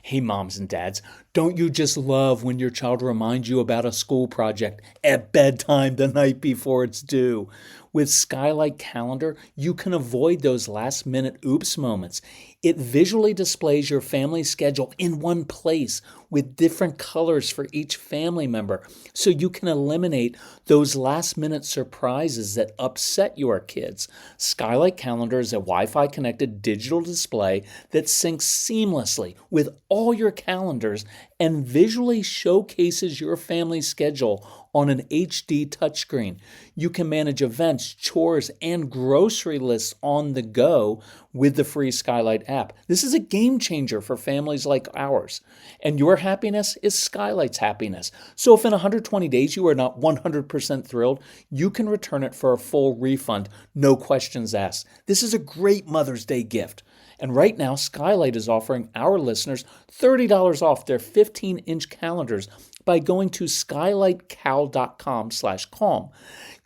Hey, moms and dads, don't you just love when your child reminds you about a school project at bedtime the night before it's due? With Skylight Calendar, you can avoid those last minute oops moments. It visually displays your family schedule in one place with different colors for each family member, so you can eliminate those last minute surprises that upset your kids. Skylight Calendar is a Wi-Fi connected digital display that syncs seamlessly with all your calendars and visually showcases your family's schedule on an HD touchscreen. You can manage events, chores, and grocery lists on the go with the free Skylight app. This is a game changer for families like ours. And your happiness is Skylight's happiness. So if in 120 days you are not 100% thrilled, you can return it for a full refund, no questions asked. This is a great Mother's Day gift. And right now, Skylight is offering our listeners $30 off their 15-inch calendars by going to skylightcal.com/calm.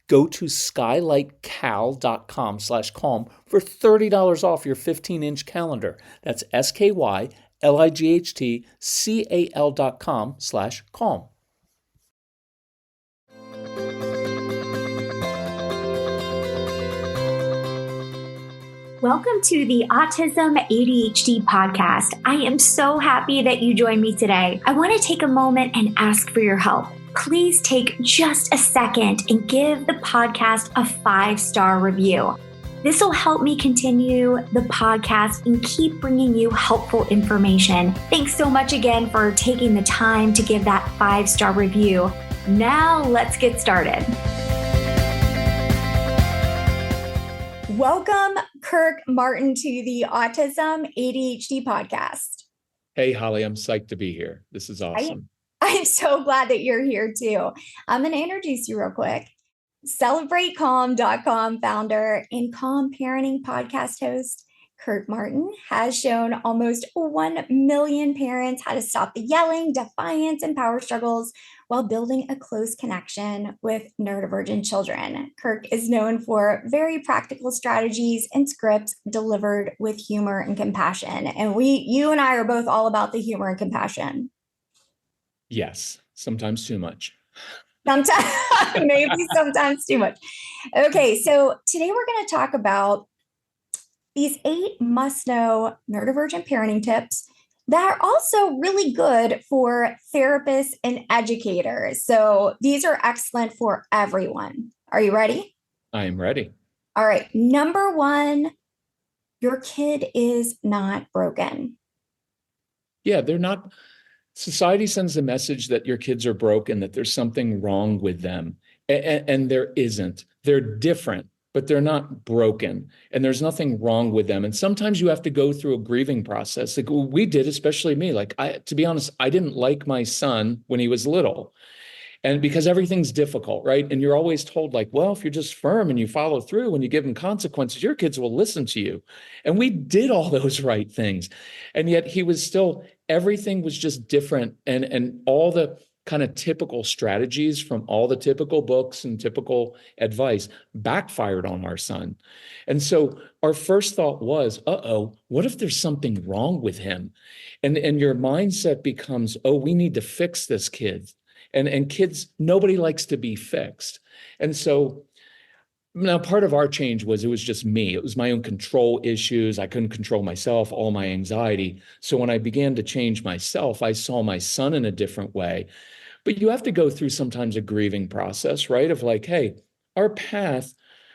Go to skylightcal.com/calm for $30 off your 15-inch calendar. That's skylightcal.com/calm. Welcome to the Autism ADHD podcast. I am so happy that you joined me today. I want to take a moment and ask for your help. Please take just a second and give the podcast a 5-star review. This will help me continue the podcast and keep bringing you helpful information. Thanks so much again for taking the time to give that 5-star review. Now let's get started. Welcome, Kirk Martin, to the Autism ADHD podcast. Hey, Holly, I'm psyched to be here. This is awesome. I'm so glad that you're here too. I'm going to introduce you real quick. CelebrateCalm.com founder and Calm Parenting podcast host, Kirk Martin, has shown almost 1 million parents how to stop the yelling, defiance, and power struggles while building a close connection with neurodivergent children. Kirk is known for very practical strategies and scripts delivered with humor and compassion. And you and I are both all about the humor and compassion. Yes, sometimes too much. Sometimes, maybe sometimes too much. Okay, so today we're going to talk about these 8 must-know neurodivergent parenting tips that are also really good for therapists and educators. So these are excellent for everyone. Are you ready? I am ready. All right. Number 1, your kid is not broken. Yeah, they're not. Society sends the message that your kids are broken, that there's something wrong with them. And there isn't. They're different, but they're not broken. And there's nothing wrong with them. And sometimes you have to go through a grieving process. Like we did, especially me. To be honest, I didn't like my son when he was little. And because everything's difficult, right? And you're always told well, if you're just firm and you follow through and you give them consequences, your kids will listen to you. And we did all those right things. And yet he was still, everything was just different. And all the kind of typical strategies from all the typical books and typical advice backfired on our son. And so our first thought was, what if there's something wrong with him? And your mindset becomes, we need to fix this kid. And kids, nobody likes to be fixed. And so now part of our change was it was just me. It was my own control issues. I couldn't control myself, all my anxiety. So when I began to change myself, I saw my son in a different way. But you have to go through sometimes a grieving process, right? Of hey, our path,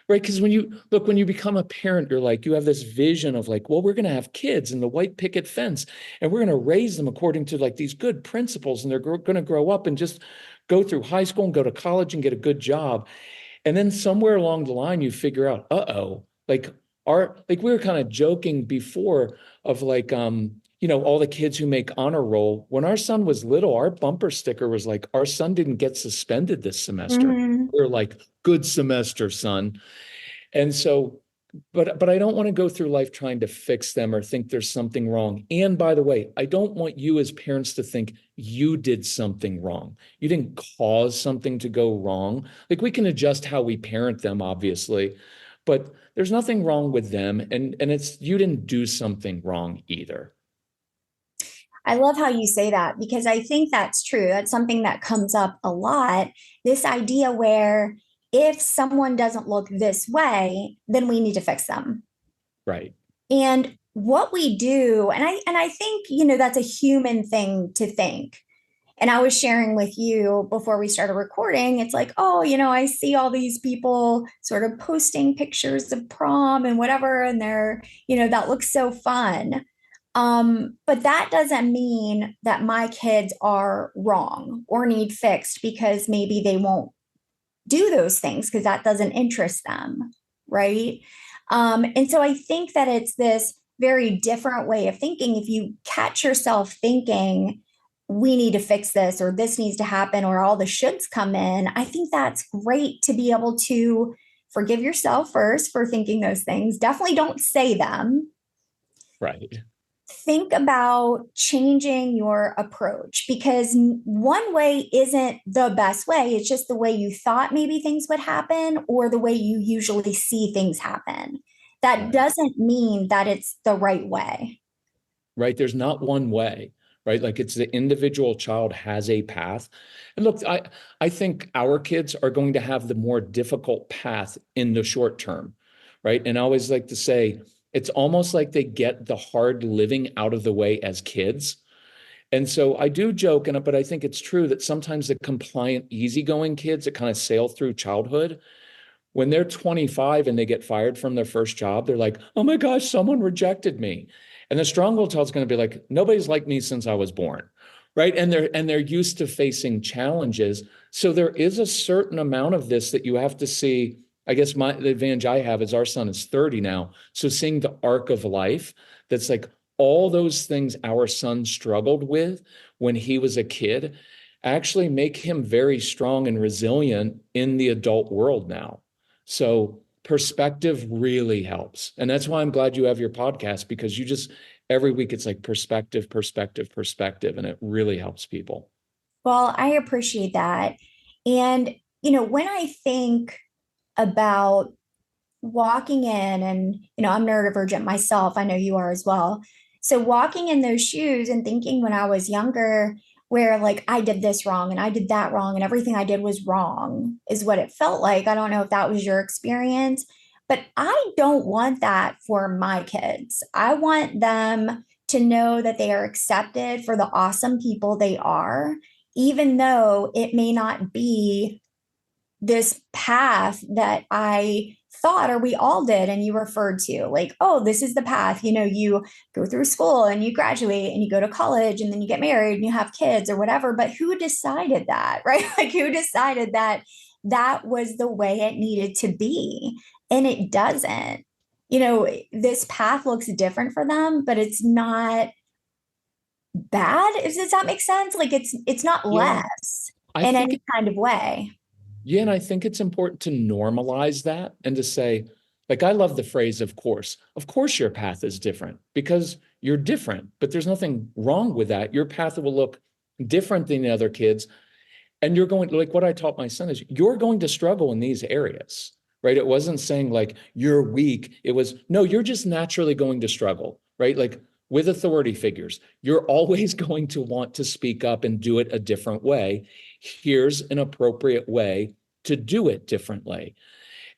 right? Because when you become a parent, you're you have this vision of well, we're going to have kids in the white picket fence and we're going to raise them according to these good principles. And they're going to grow up and just go through high school and go to college and get a good job. And then somewhere along the line, you figure out, we were kind of joking before of all the kids who make honor roll. When our son was little, our bumper sticker was our son didn't get suspended this semester. Mm-hmm. We're good semester, son. And so, but I don't want to go through life trying to fix them or think there's something wrong. And by the way, I don't want you as parents to think you did something wrong. You didn't cause something to go wrong. We can adjust how we parent them, obviously, but there's nothing wrong with them. And it's, you didn't do something wrong either. I love how you say that because I think that's true. That's something that comes up a lot. This idea where if someone doesn't look this way, then we need to fix them. Right. And what we do, and I think, that's a human thing to think. And I was sharing with you before we started recording, it's like, oh, I see all these people sort of posting pictures of prom and whatever, and that looks so fun. But that doesn't mean that my kids are wrong or need fixed because maybe they won't do those things because that doesn't interest them, right? And so I think that it's this very different way of thinking. If you catch yourself thinking, we need to fix this, or this needs to happen, or all the shoulds come in, I think that's great to be able to forgive yourself first for thinking those things. Definitely don't say them. Right. Think about changing your approach because one way isn't the best way. It's just the way you thought maybe things would happen or the way you usually see things happen. That Right. doesn't mean that it's the right way. Right. There's not one way, right? Like it's the individual child has a path. And look, I think our kids are going to have the more difficult path in the short term, right? And I always like to say, it's almost like they get the hard living out of the way as kids. And so I do joke, but I think it's true that sometimes the compliant, easygoing kids that kind of sail through childhood, when they're 25 and they get fired from their first job, they're like, oh my gosh, someone rejected me. And the strong-willed child's going to be like, nobody's liked me since I was born. Right. And they're used to facing challenges. So there is a certain amount of this that you have to see. I guess the advantage I have is our son is 30 now. So seeing the arc of life, that's like all those things our son struggled with when he was a kid actually make him very strong and resilient in the adult world now. So perspective really helps. And that's why I'm glad you have your podcast, because you just every week it's like perspective, perspective, perspective, and it really helps people. Well, I appreciate that. And, when I think about walking in, and I'm neurodivergent myself, I know you are as well. So walking in those shoes and thinking when I was younger, where like I did this wrong and I did that wrong and everything I did was wrong is what it felt like. I don't know if that was your experience, but I don't want that for my kids. I want them to know that they are accepted for the awesome people they are, even though it may not be this path that I thought, or we all did, and you referred to, like, oh, this is the path. You go through school and you graduate and you go to college and then you get married and you have kids or whatever. But who decided that, right? Like, who decided that that was the way it needed to be? And it doesn't. This path looks different for them, but it's not bad. Does that make sense? Like, it's not Yeah, less I in think any kind of way. Yeah, and I think it's important to normalize that and to say, like, I love the phrase, of course. Of course, your path is different because you're different, but there's nothing wrong with that. Your path will look different than the other kids. And you're going, like, what I taught my son is you're going to struggle in these areas, right? It wasn't saying like you're weak. It was, no, you're just naturally going to struggle, right? Like with authority figures, you're always going to want to speak up and do it a different way. Here's an appropriate way to do it differently.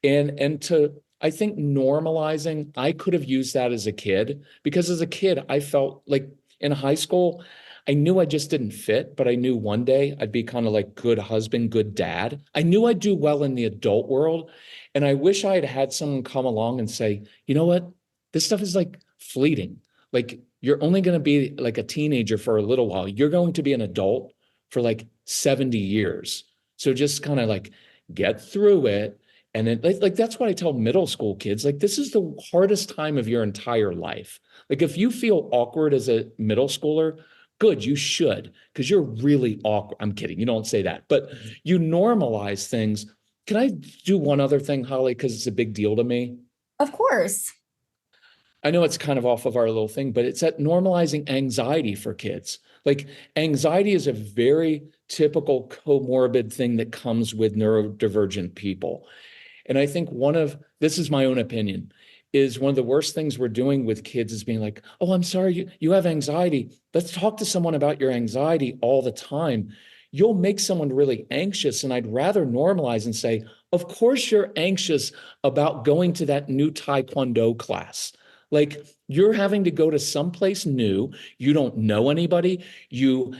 And to, I think, normalizing, I could have used that as a kid, because as a kid, I felt like in high school, I knew I just didn't fit, but I knew one day I'd be kind of like good husband, good dad. I knew I'd do well in the adult world. And I wish I had had someone come along and say, you know what? This stuff is like fleeting. Like you're only going to be like a teenager for a little while. You're going to be an adult for like 70 years. So just kind of like get through it. And then like that's what I tell middle school kids. Like, this is the hardest time of your entire life. Like if you feel awkward as a middle schooler, good, you should, because you're really awkward. I'm kidding. You don't say that, but you normalize things. Can I do one other thing, Holly? Because it's a big deal to me. Of course. I know it's kind of off of our little thing, but it's that normalizing anxiety for kids. Like anxiety is a very typical comorbid thing that comes with neurodivergent people. And I think this is my own opinion. is one of the worst things we're doing with kids is being like, oh, I'm sorry, you have anxiety. Let's talk to someone about your anxiety all the time. You'll make someone really anxious. And I'd rather normalize and say, of course you're anxious about going to that new Taekwondo class. Like, you're having to go to someplace new. You don't know anybody. You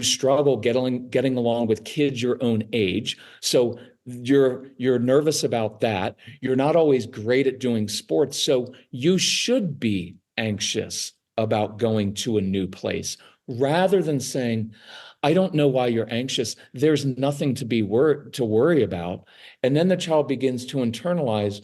struggle getting along with kids your own age. So you're nervous about that. You're not always great at doing sports. So you should be anxious about going to a new place rather than saying, I don't know why you're anxious. There's nothing to worry about. And then the child begins to internalize,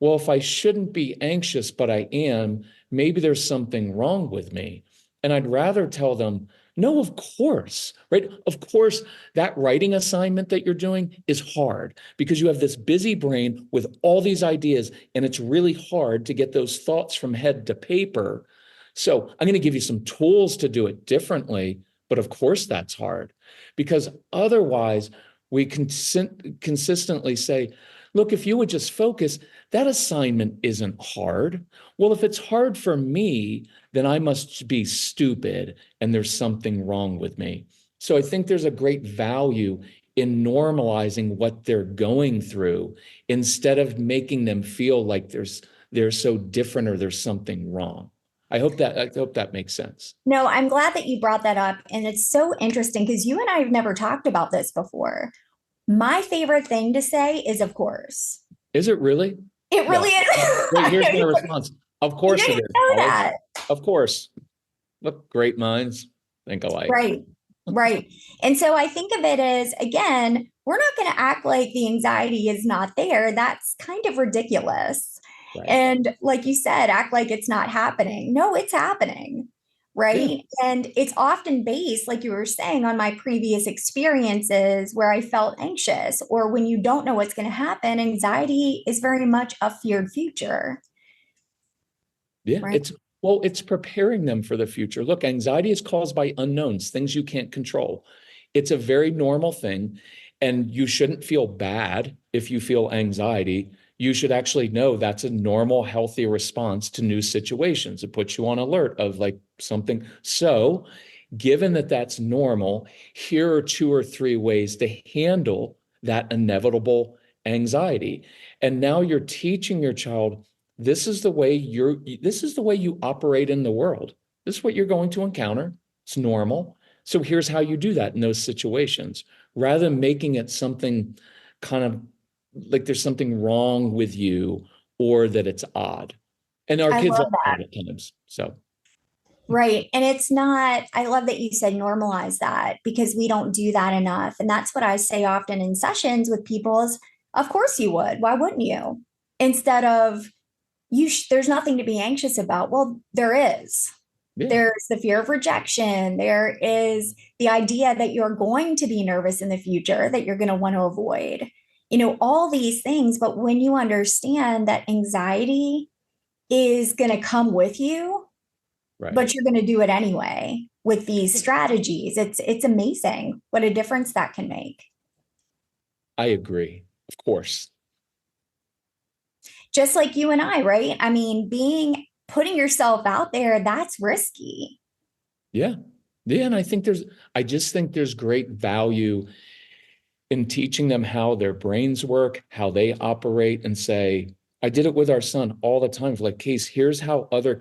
well, if I shouldn't be anxious, but I am, maybe there's something wrong with me. And I'd rather tell them, no, of course, right? Of course, that writing assignment that you're doing is hard because you have this busy brain with all these ideas, and it's really hard to get those thoughts from head to paper. So I'm going to give you some tools to do it differently, but of course that's hard because otherwise we consistently say, look, if you would just focus, that assignment isn't hard. Well, if it's hard for me, then I must be stupid and there's something wrong with me. So I think there's a great value in normalizing what they're going through instead of making them feel like they're so different or there's something wrong. I hope that makes sense. No, I'm glad that you brought that up. And it's so interesting because you and I have never talked about this before. My favorite thing to say is, of course. Is it really? It really is. Wait, here's my response. Of course it is. Know that. Of course. Look, great minds think alike. Right. Right. And so I think of it as, again, we're not going to act like the anxiety is not there. That's kind of ridiculous. Right. And like you said, act like it's not happening. No, it's happening. Right. Yeah. And it's often based, like you were saying, on my previous experiences where I felt anxious, or when you don't know what's going to happen, anxiety is very much a feared future. Yeah. Right? It's preparing them for the future. Look, anxiety is caused by unknowns, things you can't control. It's a very normal thing. And you shouldn't feel bad if you feel anxiety. You should actually know that's a normal, healthy response to new situations. It puts you on alert of like something. So given that that's normal, here are 2 or 3 ways to handle that inevitable anxiety. And now you're teaching your child, this is the way you operate in the world. This is what you're going to encounter. It's normal. So here's how you do that in those situations, rather than making it something kind of like there's something wrong with you or that it's odd. And our kids are odd at times. So. Right. And it's not, I love that you said normalize that because we don't do that enough. And that's what I say often in sessions with people is, of course you would. Why wouldn't you? Instead of, there's nothing to be anxious about. Well, there is. Yeah. There's the fear of rejection. There is the idea that you're going to be nervous in the future, that you're going to want to avoid. All these things. But when you understand that anxiety is going to come with you, right, but you're going to do it anyway with these strategies, it's amazing what a difference that can make. I agree. Of course. Just like you and I, right? I mean, putting yourself out there, that's risky. Yeah. Yeah. And I just think there's great value in teaching them how their brains work, how they operate, and say, I did it with our son all the time. Like, Case, here's how other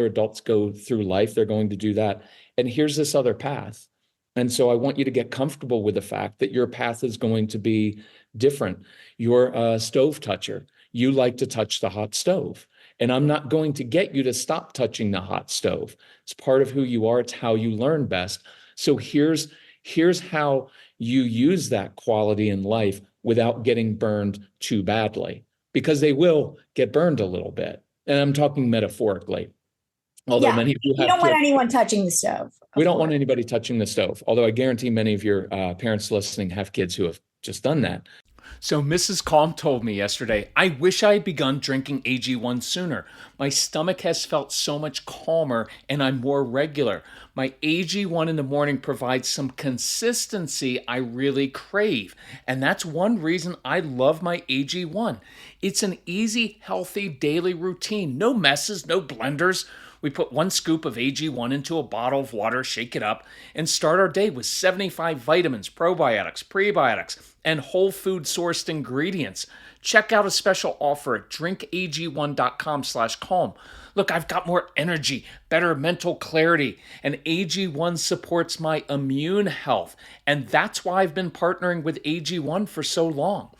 adults go through life. They're going to do that. And here's this other path. And so I want you to get comfortable with the fact that your path is going to be different. You're a stove toucher. You like to touch the hot stove. And I'm not going to get you to stop touching the hot stove. It's part of who you are. It's how you learn best. So here's how you use that quality in life without getting burned too badly, because they will get burned a little bit. And I'm talking metaphorically. Although many of you don't want anyone touching the stove. We don't want anybody touching the stove. Although I guarantee many of your parents listening have kids who have just done that. So Mrs. Calm told me yesterday, I wish I had begun drinking AG1 sooner. My stomach has felt so much calmer and I'm more regular. My AG1 in the morning provides some consistency I really crave. And that's one reason I love my AG1. It's an easy, healthy daily routine. No messes, no blenders. We put 1 scoop of AG1 into a bottle of water, shake it up, and start our day with 75 vitamins, probiotics, prebiotics, and whole food sourced ingredients. Check out a special offer at drinkag1.com/calm. Look, I've got more energy, better mental clarity, and AG1 supports my immune health. And that's why I've been partnering with AG1 for so long.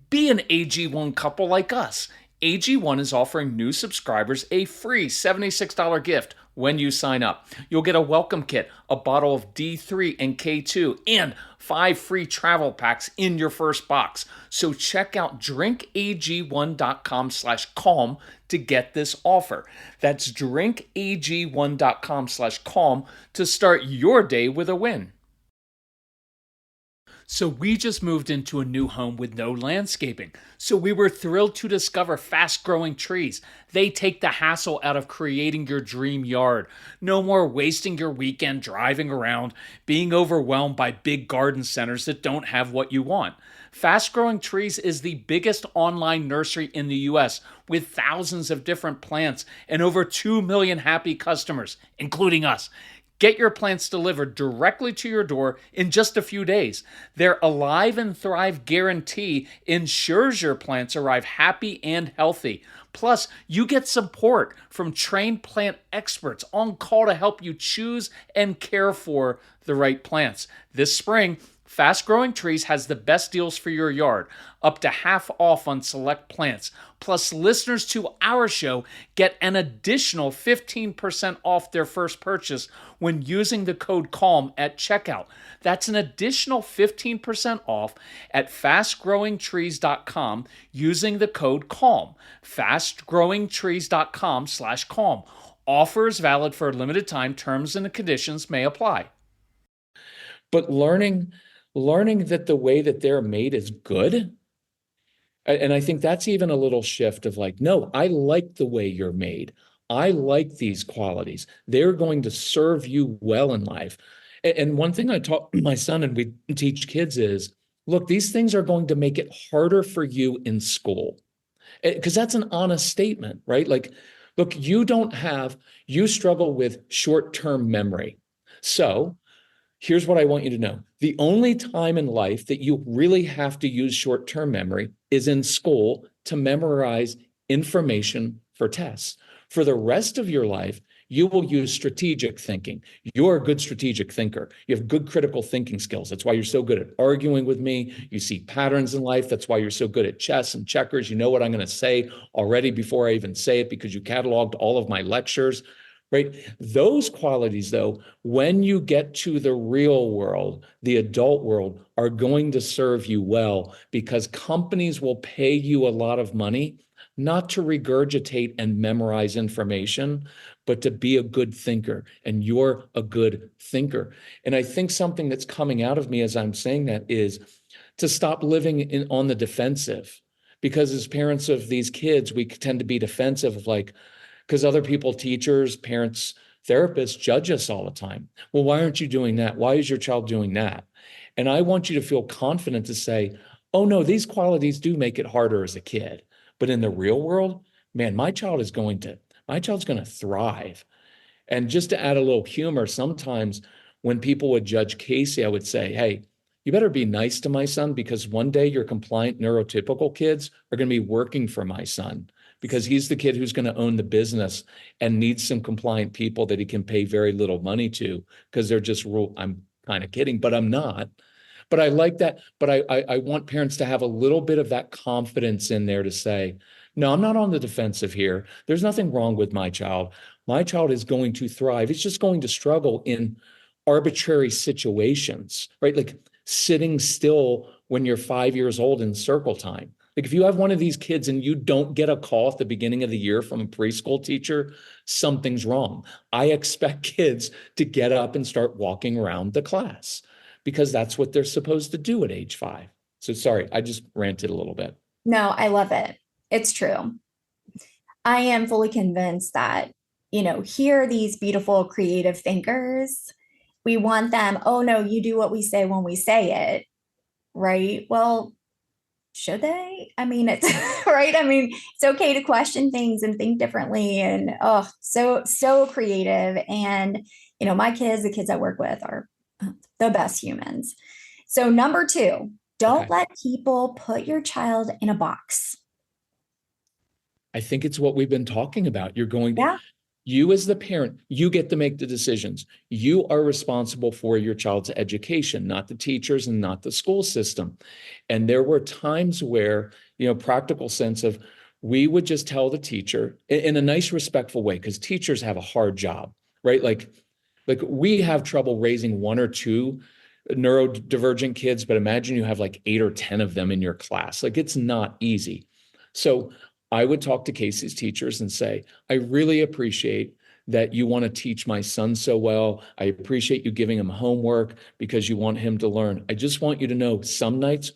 Be an AG1 couple like us. AG1 is offering new subscribers a free $76 gift when you sign up. You'll get a welcome kit, a bottle of D3 and K2, and 5 free travel packs in your first box. So check out drinkag1.com/calm to get this offer. That's drinkag1.com/calm to start your day with a win. So we just moved into a new home with no landscaping. So we were thrilled to discover fast-growing trees. They take the hassle out of creating your dream yard. No more wasting your weekend driving around, being overwhelmed by big garden centers that don't have what you want. Fast Growing Trees is the biggest online nursery in the US with thousands of different plants and over 2 million happy customers, including us. Get your plants delivered directly to your door in just a few days. Their Alive and Thrive guarantee ensures your plants arrive happy and healthy. Plus, you get support from trained plant experts on call to help you choose and care for the right plants. This spring, Fast Growing Trees has the best deals for your yard, up to half off on select plants. Plus, listeners to our show get an additional 15% off their first purchase when using the code CALM at checkout. That's an additional 15% off at fastgrowingtrees.com using the code CALM. fastgrowingtrees.com/calm. Offers valid for a limited time. Terms and conditions may apply. But learning that the way that they're made is good. And I think that's even a little shift of like, no, I like the way you're made. I like these qualities. They're going to serve you well in life. And one thing I taught my son and we teach kids is, look, these things are going to make it harder for you in school. Because that's an honest statement, right? Like, look, you struggle with short-term memory. So here's what I want you to know. The only time in life that you really have to use short-term memory is in school to memorize information for tests. For the rest of your life, you will use strategic thinking. You're a good strategic thinker. You have good critical thinking skills. That's why you're so good at arguing with me. You see patterns in life. That's why you're so good at chess and checkers. You know what I'm going to say already before I even say it because you cataloged all of my lectures. Right? Those qualities, though, when you get to the real world, the adult world, are going to serve you well because companies will pay you a lot of money, not to regurgitate and memorize information, but to be a good thinker. And you're a good thinker. And I think something that's coming out of me as I'm saying that is to stop living on the defensive. Because as parents of these kids, we tend to be defensive of like, because other people, teachers, parents, therapists judge us all the time. Well, why aren't you doing that? Why is your child doing that? And I want you to feel confident to say, oh no, these qualities do make it harder as a kid. But in the real world, man, my child's going to thrive. And just to add a little humor, sometimes when people would judge Casey, I would say, hey, you better be nice to my son because one day your compliant neurotypical kids are going to be working for my son. Because he's the kid who's going to own the business and needs some compliant people that he can pay very little money to because they're just I'm kind of kidding, but I'm not. But I like that. But I want parents to have a little bit of that confidence in there to say, no, I'm not on the defensive here. There's nothing wrong with my child. My child is going to thrive. It's just going to struggle in arbitrary situations, right? Like sitting still when you're 5 years old in circle time. Like if you have one of these kids and you don't get a call at the beginning of the year from a preschool teacher, something's wrong. I expect kids to get up and start walking around the class because that's what they're supposed to do at age 5. So sorry, I just ranted a little bit. No, I love it. It's true. I am fully convinced that, here are these beautiful creative thinkers. We want them, oh no, you do what we say when we say it, right? Well, should they? I mean, it's right. I mean, it's okay to question things and think differently. And so creative. And, my kids, the kids I work with are the best humans. So, number two, don't Okay. let people put your child in a box. I think it's what we've been talking about. Yeah. You as the parent, you get to make the decisions. You are responsible for your child's education, not the teachers and not the school system. And there were times where, practical sense of, we would just tell the teacher in a nice, respectful way, because teachers have a hard job, right? Like we have trouble raising one or two neurodivergent kids, but imagine you have like 8 or 10 of them in your class. Like, it's not easy. So I would talk to Casey's teachers and say, I really appreciate that you want to teach my son so well. I appreciate you giving him homework because you want him to learn. I just want you to know some nights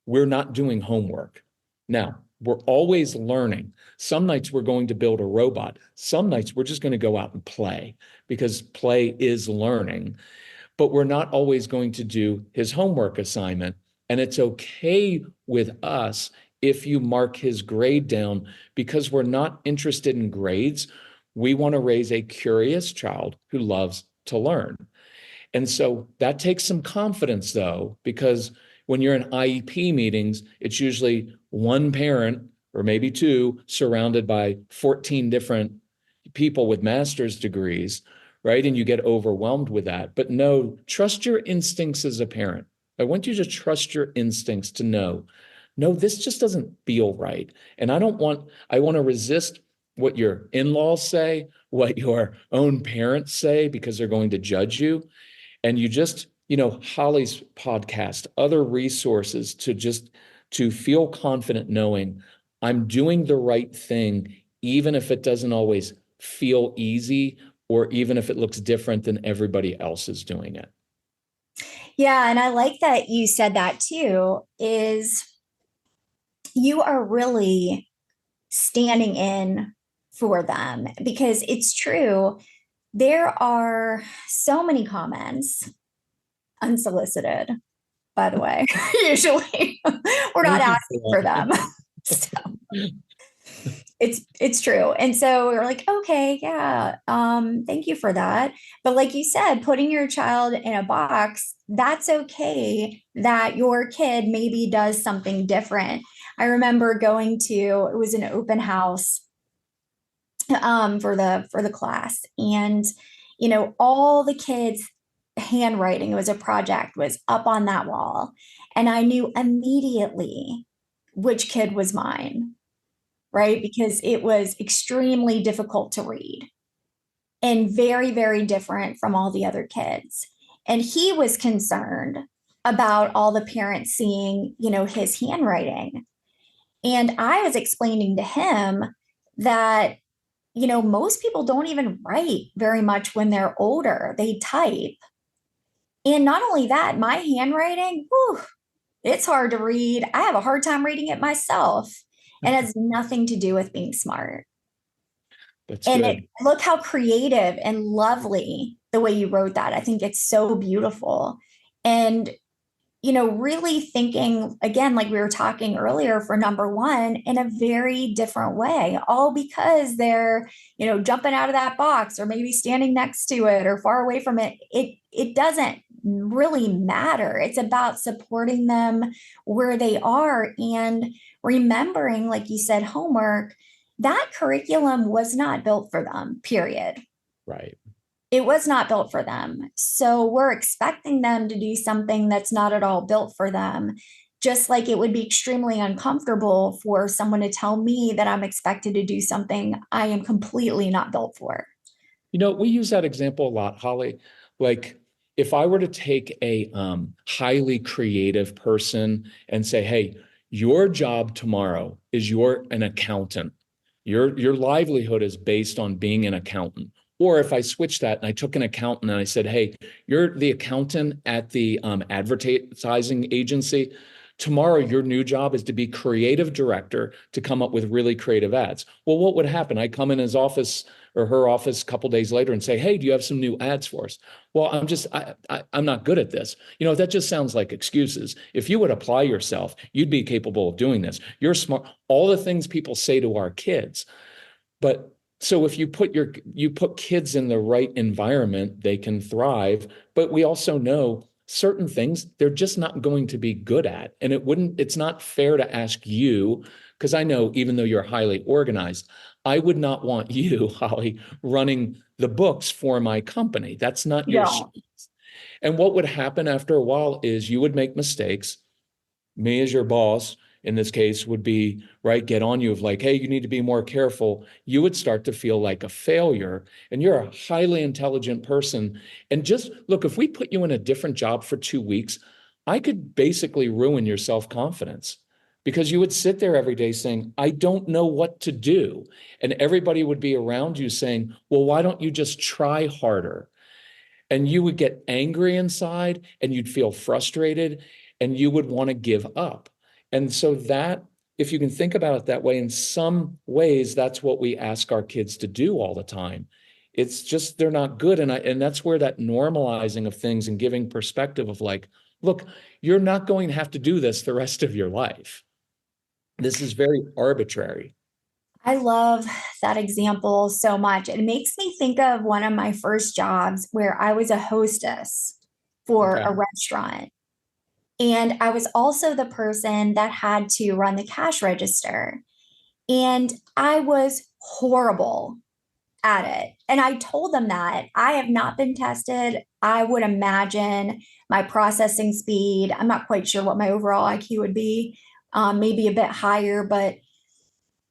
we're not doing homework. Now, we're always learning. Some nights we're going to build a robot. Some nights we're just going to go out and play, because play is learning. But we're not always going to do his homework assignment. And it's okay with us if you mark his grade down, because we're not interested in grades. We want to raise a curious child who loves to learn. And so that takes some confidence, though, because when you're in IEP meetings, it's usually one parent or maybe two surrounded by 14 different people with master's degrees, right? And you get overwhelmed with that. But no, trust your instincts as a parent. I want you to trust your instincts to know, no, this just doesn't feel right. And I want to resist what your in-laws say, what your own parents say, because they're going to judge you. And you just, Holly's podcast, other resources to feel confident knowing I'm doing the right thing, even if it doesn't always feel easy, or even if it looks different than everybody else is doing it. Yeah. And I like that you said that too, is you are really standing in for them, because it's true. There are so many comments, unsolicited, by the way. Usually we're not asking for them. So it's true. And so we're like, okay, yeah, thank you for that. But like you said, putting your child in a box, that's okay that your kid maybe does something different. I remember going to, it was an open house for the class, and all the kids handwriting, it was a project, was up on that wall, and I knew immediately which kid was mine, right? Because it was extremely difficult to read and very, very different from all the other kids. And he was concerned about all the parents seeing, his handwriting. And I was explaining to him that, most people don't even write very much when they're older. They type. And not only that, my handwriting, whew, it's hard to read. I have a hard time reading it myself. And it has nothing to do with being smart. That's And good. look how creative and lovely the way you wrote that. I think it's so beautiful. And, really thinking, again, like we were talking earlier, for number one, in a very different way, all because they're, jumping out of that box, or maybe standing next to it or far away from it. It doesn't really matter. It's about supporting them where they are, and remembering, like you said, homework, that curriculum was not built for them, period. Right. It was not built for them. So we're expecting them to do something that's not at all built for them. Just like it would be extremely uncomfortable for someone to tell me that I'm expected to do something I am completely not built for. We use that example a lot, Holly. Like, if I were to take a highly creative person and say, hey, your job tomorrow is you're an accountant. Your livelihood is based on being an accountant. Or if I switched that and I took an accountant and I said, hey, you're the accountant at the advertising agency. Tomorrow, your new job is to be creative director to come up with really creative ads. Well, what would happen? I come in his office or her office a couple days later and say, hey, do you have some new ads for us? Well, I'm not good at this. That just sounds like excuses. If you would apply yourself, you'd be capable of doing this. You're smart. All the things people say to our kids. But so if you put kids in the right environment, they can thrive. But we also know certain things they're just not going to be good at. And it's not fair to ask you, because I know even though you're highly organized, I would not want you, Holly, running the books for my company. That's not your strength. And what would happen after a while is you would make mistakes. Me as your boss, in this case, would be, right, get on you of like, hey, you need to be more careful. You would start to feel like a failure. And you're a highly intelligent person. And just look, if we put you in a different job for 2 weeks, I could basically ruin your self-confidence because you would sit there every day saying, I don't know what to do. And everybody would be around you saying, well, why don't you just try harder? And you would get angry inside and you'd feel frustrated and you would want to give up. And so that, if you can think about it that way, in some ways, that's what we ask our kids to do all the time. It's just, they're not good. And that's where that normalizing of things and giving perspective of like, look, you're not going to have to do this the rest of your life. This is very arbitrary. I love that example so much. It makes me think of one of my first jobs where I was a hostess for a restaurant. And I was also the person that had to run the cash register. And I was horrible at it. And I told them that I have not been tested. I would imagine my processing speed, I'm not quite sure what my overall IQ would be, maybe a bit higher, but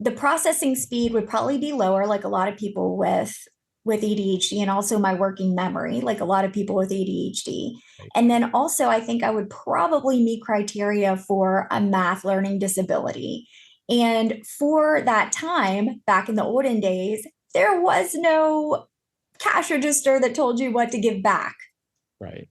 the processing speed would probably be lower, like a lot of people with ADHD, and also my working memory, like a lot of people with ADHD. And then also, I think I would probably meet criteria for a math learning disability. And for that time, back in the olden days, there was no cash register that told you what to give back. Right.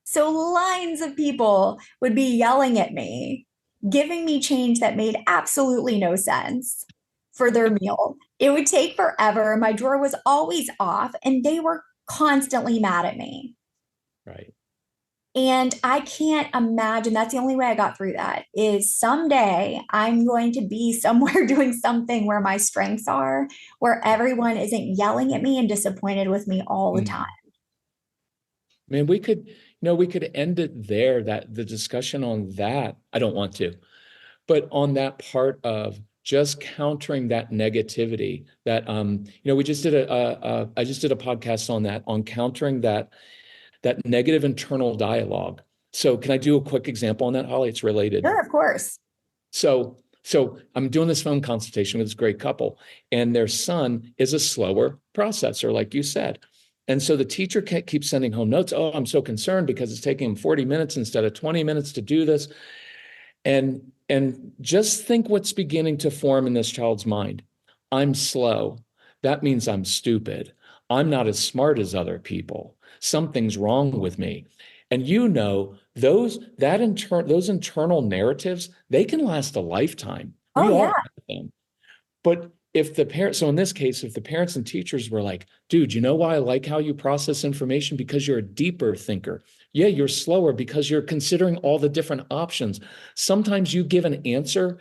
So lines of people would be yelling at me, giving me change that made absolutely no sense for their meal. It would take forever. My drawer was always off and they were constantly mad at me. Right. And I can't imagine, that's the only way I got through that, is someday I'm going to be somewhere doing something where my strengths are, where everyone isn't yelling at me and disappointed with me all the time. Man, we could end it there, that the discussion on that, I don't want to, but on that part of just countering that negativity that, we just did I just did a podcast on that, on countering that negative internal dialogue. So can I do a quick example on that, Holly? It's related. Sure, of course. So I'm doing this phone consultation with this great couple, and their son is a slower processor, like you said. And so the teacher keeps sending home notes. Oh, I'm so concerned because it's taking him 40 minutes instead of 20 minutes to do this. And just think what's beginning to form in this child's mind. I'm slow. That means I'm stupid. I'm not as smart as other people. Something's wrong with me. And those internal narratives, they can last a lifetime. We all have them. But if the parents, so in this case, if the parents and teachers were like, dude, you know why I like how you process information? Because you're a deeper thinker. Yeah, you're slower because you're considering all the different options. Sometimes you give an answer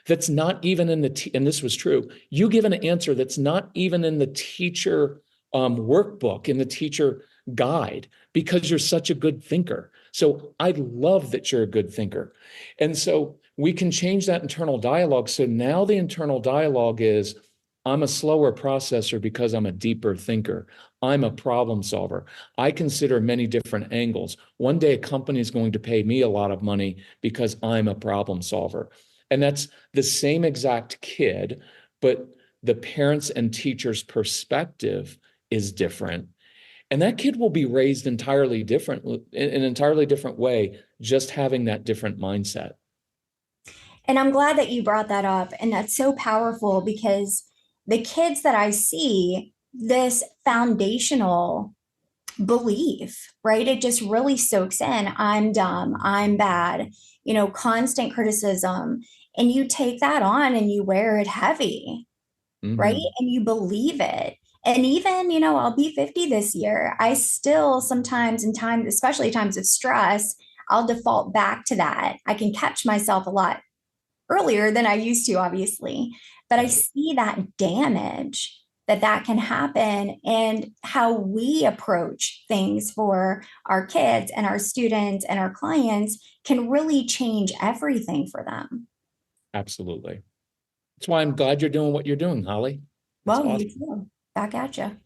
that's not even in and this was true, you give an answer that's not even in the teacher workbook, in the teacher guide, because you're such a good thinker. So I love that you're a good thinker. And so we can change that internal dialogue. So now the internal dialogue is, I'm a slower processor because I'm a deeper thinker. I'm a problem solver. I consider many different angles. One day a company is going to pay me a lot of money because I'm a problem solver. And that's the same exact kid, but the parents and teachers' perspective is different. And that kid will be raised entirely different, in an entirely different way, just having that different mindset. And I'm glad that you brought that up. And that's so powerful because the kids that I see, this foundational belief, right? It just really soaks in. I'm dumb. I'm bad, constant criticism. And you take that on and you wear it heavy, right? Mhm. And you believe it. And even, I'll be 50 this year. I still sometimes in times, especially times of stress, I'll default back to that. I can catch myself a lot earlier than I used to, obviously, but I Right. see that damage that can happen and how we approach things for our kids and our students and our clients can really change everything for them. Absolutely. That's why I'm glad you're doing what you're doing, Holly. It's Well, awesome. you too. Back at you.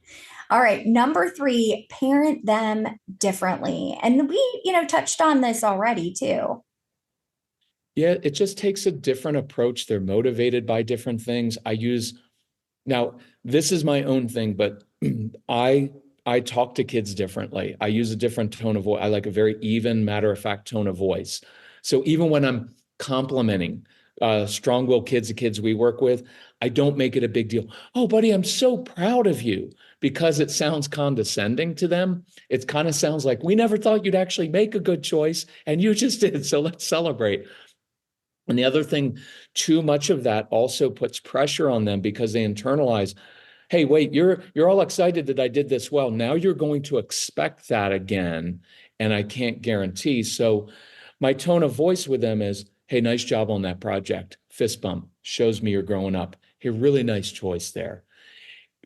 All right. Number 3, parent them differently. And we, touched on this already too. Yeah, it just takes a different approach. They're motivated by different things. Now, this is my own thing, but I I talk to kids differently. I use a different tone of voice. I like a very even, matter-of-fact tone of voice. So even when I'm complimenting strong-willed kids, the kids we work with, I don't make it a big deal. Oh, buddy, I'm so proud of you, because it sounds condescending to them. It kind of sounds like, we never thought you'd actually make a good choice, and you just did. So let's celebrate. And the other thing, too much of that also puts pressure on them because they internalize, hey, wait, you're all excited that I did this well. Now you're going to expect that again, and I can't guarantee. So my tone of voice with them is, hey, nice job on that project. Fist bump, shows me you're growing up. Hey, really nice choice there.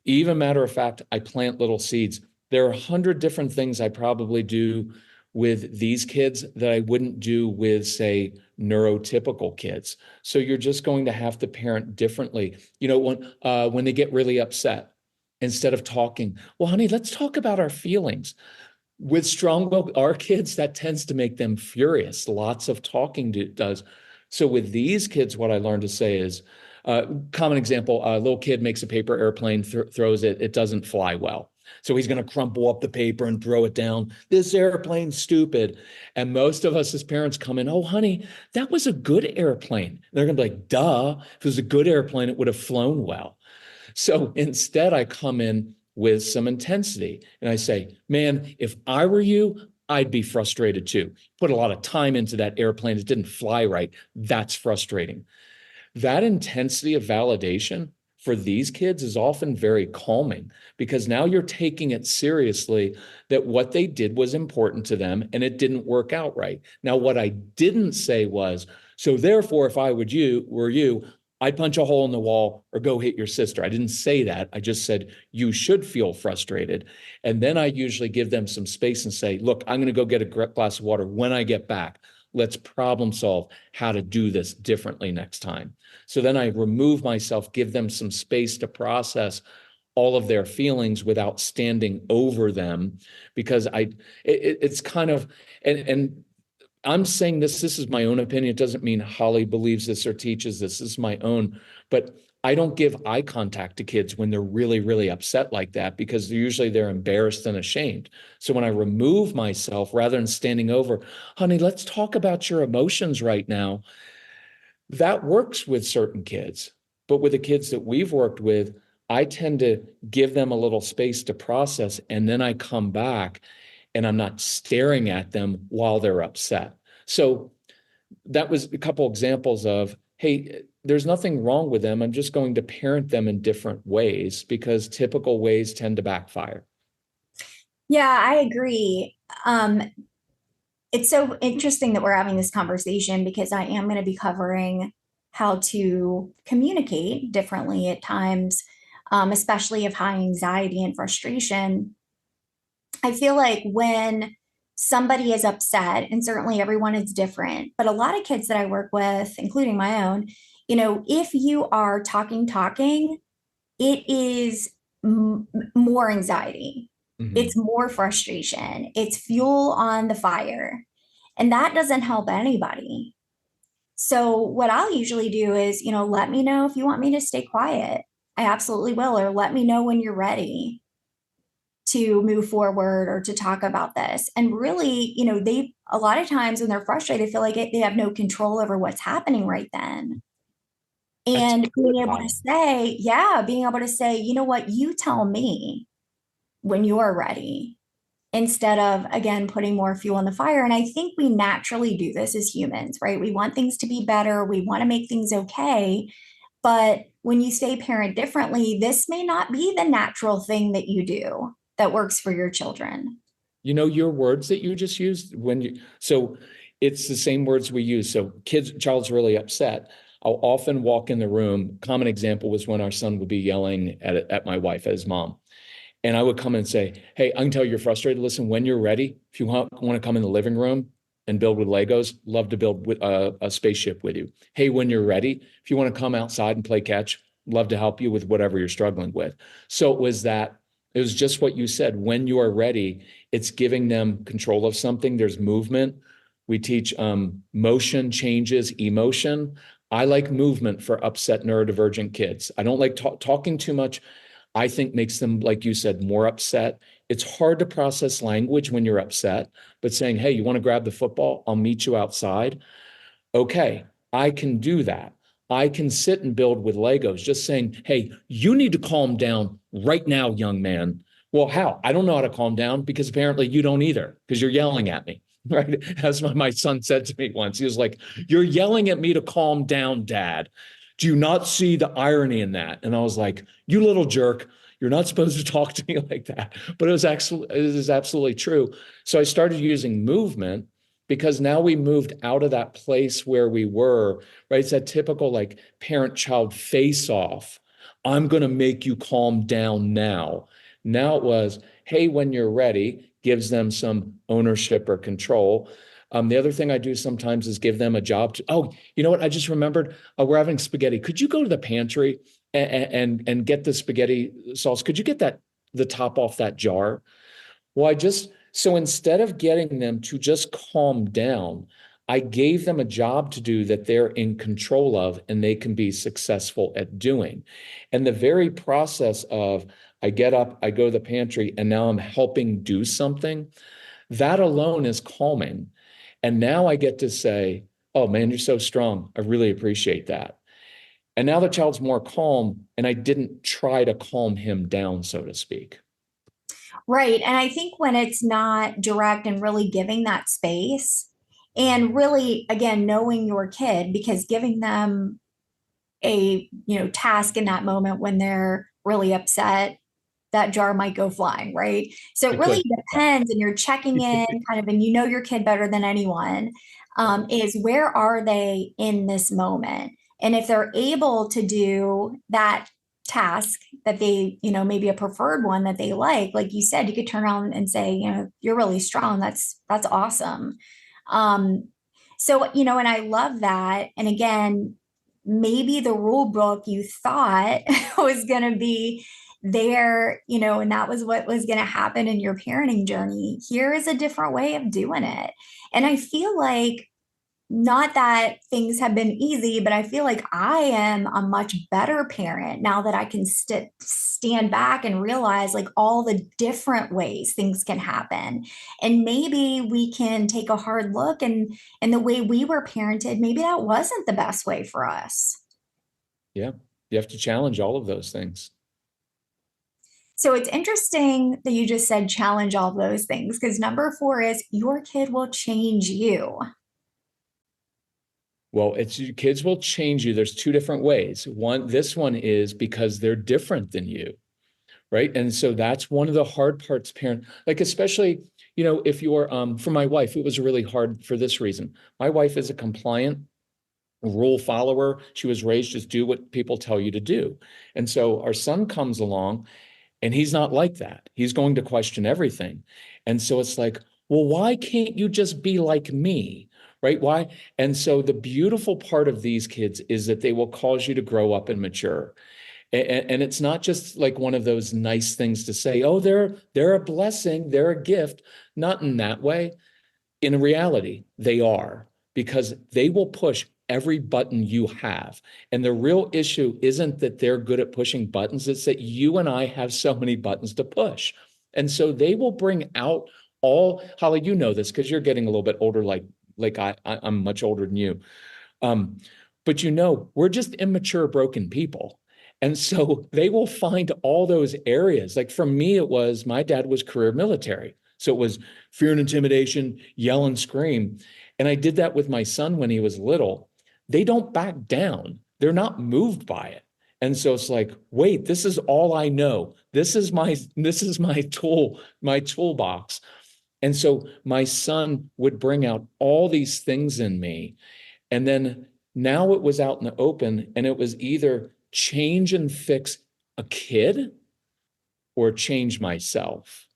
Even matter of fact, I plant little seeds. There are 100 different things I probably do with these kids that I wouldn't do with, say, neurotypical kids. So you're just going to have to parent differently. When they get really upset, instead of talking, well, honey, let's talk about our feelings. With strong, our kids, that tends to make them furious. Lots of talking does. So with these kids, what I learned to say is, common example, a little kid makes a paper airplane, throws it, it doesn't fly well. So he's going to crumple up the paper and throw it down. This airplane's stupid. And most of us as parents come in, oh, honey, that was a good airplane. And they're going to be like, duh, if it was a good airplane, it would have flown well. So instead, I come in with some intensity and I say, man, if I were you, I'd be frustrated too. Put a lot of time into that airplane. It didn't fly right. That's frustrating. That intensity of validation for these kids is often very calming, because now you're taking it seriously that what they did was important to them and it didn't work out right. Now, what I didn't say was, so therefore, if I were you, I'd punch a hole in the wall or go hit your sister. I didn't say that. I just said, you should feel frustrated. And then I usually give them some space and say, look, I'm going to go get a glass of water. When I get back, let's problem solve how to do this differently next time. So then I remove myself, give them some space to process all of their feelings without standing over them, because it's kind of, and I'm saying this is my own opinion. It doesn't mean Holly believes this or teaches this. This is my own, but I don't give eye contact to kids when they're really, really upset like that, because usually they're embarrassed and ashamed. So when I remove myself, rather than standing over, honey, let's talk about your emotions right now. That works with certain kids, but with the kids that we've worked with, I tend to give them a little space to process, and then I come back and I'm not staring at them while they're upset. So that was a couple examples of, hey, there's nothing wrong with them. I'm just going to parent them in different ways, because typical ways tend to backfire. Yeah, I agree. It's so interesting that we're having this conversation because I am going to be covering how to communicate differently at times, especially of high anxiety and frustration. I feel like when somebody is upset, and certainly everyone is different, but a lot of kids that I work with, including my own, if you are talking, it is more anxiety. Mhm. It's more frustration. It's fuel on the fire. And that doesn't help anybody. So, what I'll usually do is, let me know if you want me to stay quiet. I absolutely will. Or let me know when you're ready to move forward or to talk about this. And really, a lot of times when they're frustrated, they feel like they have no control over what's happening right then. That's And good, being able to Holly. say, you know what, you tell me when you're ready. instead of, again, putting more fuel on the fire. And I think we naturally do this as humans, right? We want things to be better. We want to make things okay. But when you say parent differently, this may not be the natural thing that you do that works for your children. You know, your words that you just used so it's the same words we use. So child's really upset. I'll often walk in the room. Common example was when our son would be yelling at my wife, at his mom. And I would come in and say, hey, I can tell you're frustrated. Listen, when you're ready, if you want to come in the living room and build with Legos, love to build with a spaceship with you. Hey, when you're ready, if you want to come outside and play catch, love to help you with whatever you're struggling with. So it was just what you said. When you are ready, it's giving them control of something. There's movement. We teach motion changes emotion. I like movement for upset neurodivergent kids. I don't like talking too much. I think makes them, like you said, more upset. It's hard to process language when you're upset, but saying, hey, you want to grab the football? I'll meet you outside. Okay, I can do that. I can sit and build with Legos, just saying, hey, you need to calm down right now, young man. Well, how? I don't know how to calm down because apparently you don't either, because you're yelling at me, right? As my son said to me once, he was like, you're yelling at me to calm down, Dad. Do you not see the irony in that? And I was like, you little jerk, you're not supposed to talk to me like that. But it is absolutely true. So I started using movement because now we moved out of that place where we were, right? It's that typical like parent-child face-off. I'm going to make you calm down now. Now it was, hey, when you're ready, gives them some ownership or control. The other thing I do sometimes is give them a job. Oh, you know what? I just remembered we're having spaghetti. Could you go to the pantry and get the spaghetti sauce? Could you get the top off that jar? Well, so instead of getting them to just calm down, I gave them a job to do that they're in control of and they can be successful at doing. And the very process of I get up, I go to the pantry, and now I'm helping do something, that alone is calming. And now I get to say, oh man, you're so strong. I really appreciate that. And now the child's more calm, and I didn't try to calm him down, so to speak. Right. And I think when it's not direct and really giving that space and really, again, knowing your kid, because giving them a, task in that moment when they're really upset, that jar might go flying, right? So it really depends, and you're checking in kind of, and your kid better than anyone, is where are they in this moment? And if they're able to do that task that they, maybe a preferred one that they like you said, you could turn around and say, you're really strong. That's awesome. So, and I love that. And again, maybe the rule book you thought was going to be there, and that was what was going to happen in your parenting journey. Here is a different way of doing it. And I feel like, not that things have been easy, but I feel like I am a much better parent now that I can stand back and realize like all the different ways things can happen. And maybe we can take a hard look, and the way we were parented, maybe that wasn't the best way for us. Yeah, you have to challenge all of those things. So it's interesting that you just said challenge all those things, because number 4 is your kid will change you. Well, kids will change you. There's 2 different ways. This one is because they're different than you, right? And so that's one of the hard parts, parent, like especially, if you're, for my wife, it was really hard for this reason. My wife is a compliant rule follower. She was raised, just do what people tell you to do. And so our son comes along and he's not like that. He's going to question everything. And so it's like, well, why can't you just be like me? Right? Why? And so the beautiful part of these kids is that they will cause you to grow up and mature. And it's not just like one of those nice things to say, oh, they're a blessing, they're a gift. Not in that way. In reality, they are, because they will push every button you have. And the real issue isn't that they're good at pushing buttons, it's that you and I have so many buttons to push. And so they will bring out Holly, you know this because you're getting a little bit older, like I'm much older than you. But we're just immature, broken people. And so they will find all those areas. Like for me, it was my dad was career military. So it was fear and intimidation, yell and scream. And I did that with my son when he was little. They don't back down. They're not moved by it. And so it's like, wait, this is all I know. This is my toolbox. And so my son would bring out all these things in me. And then now it was out in the open, and it was either change and fix a kid or change myself.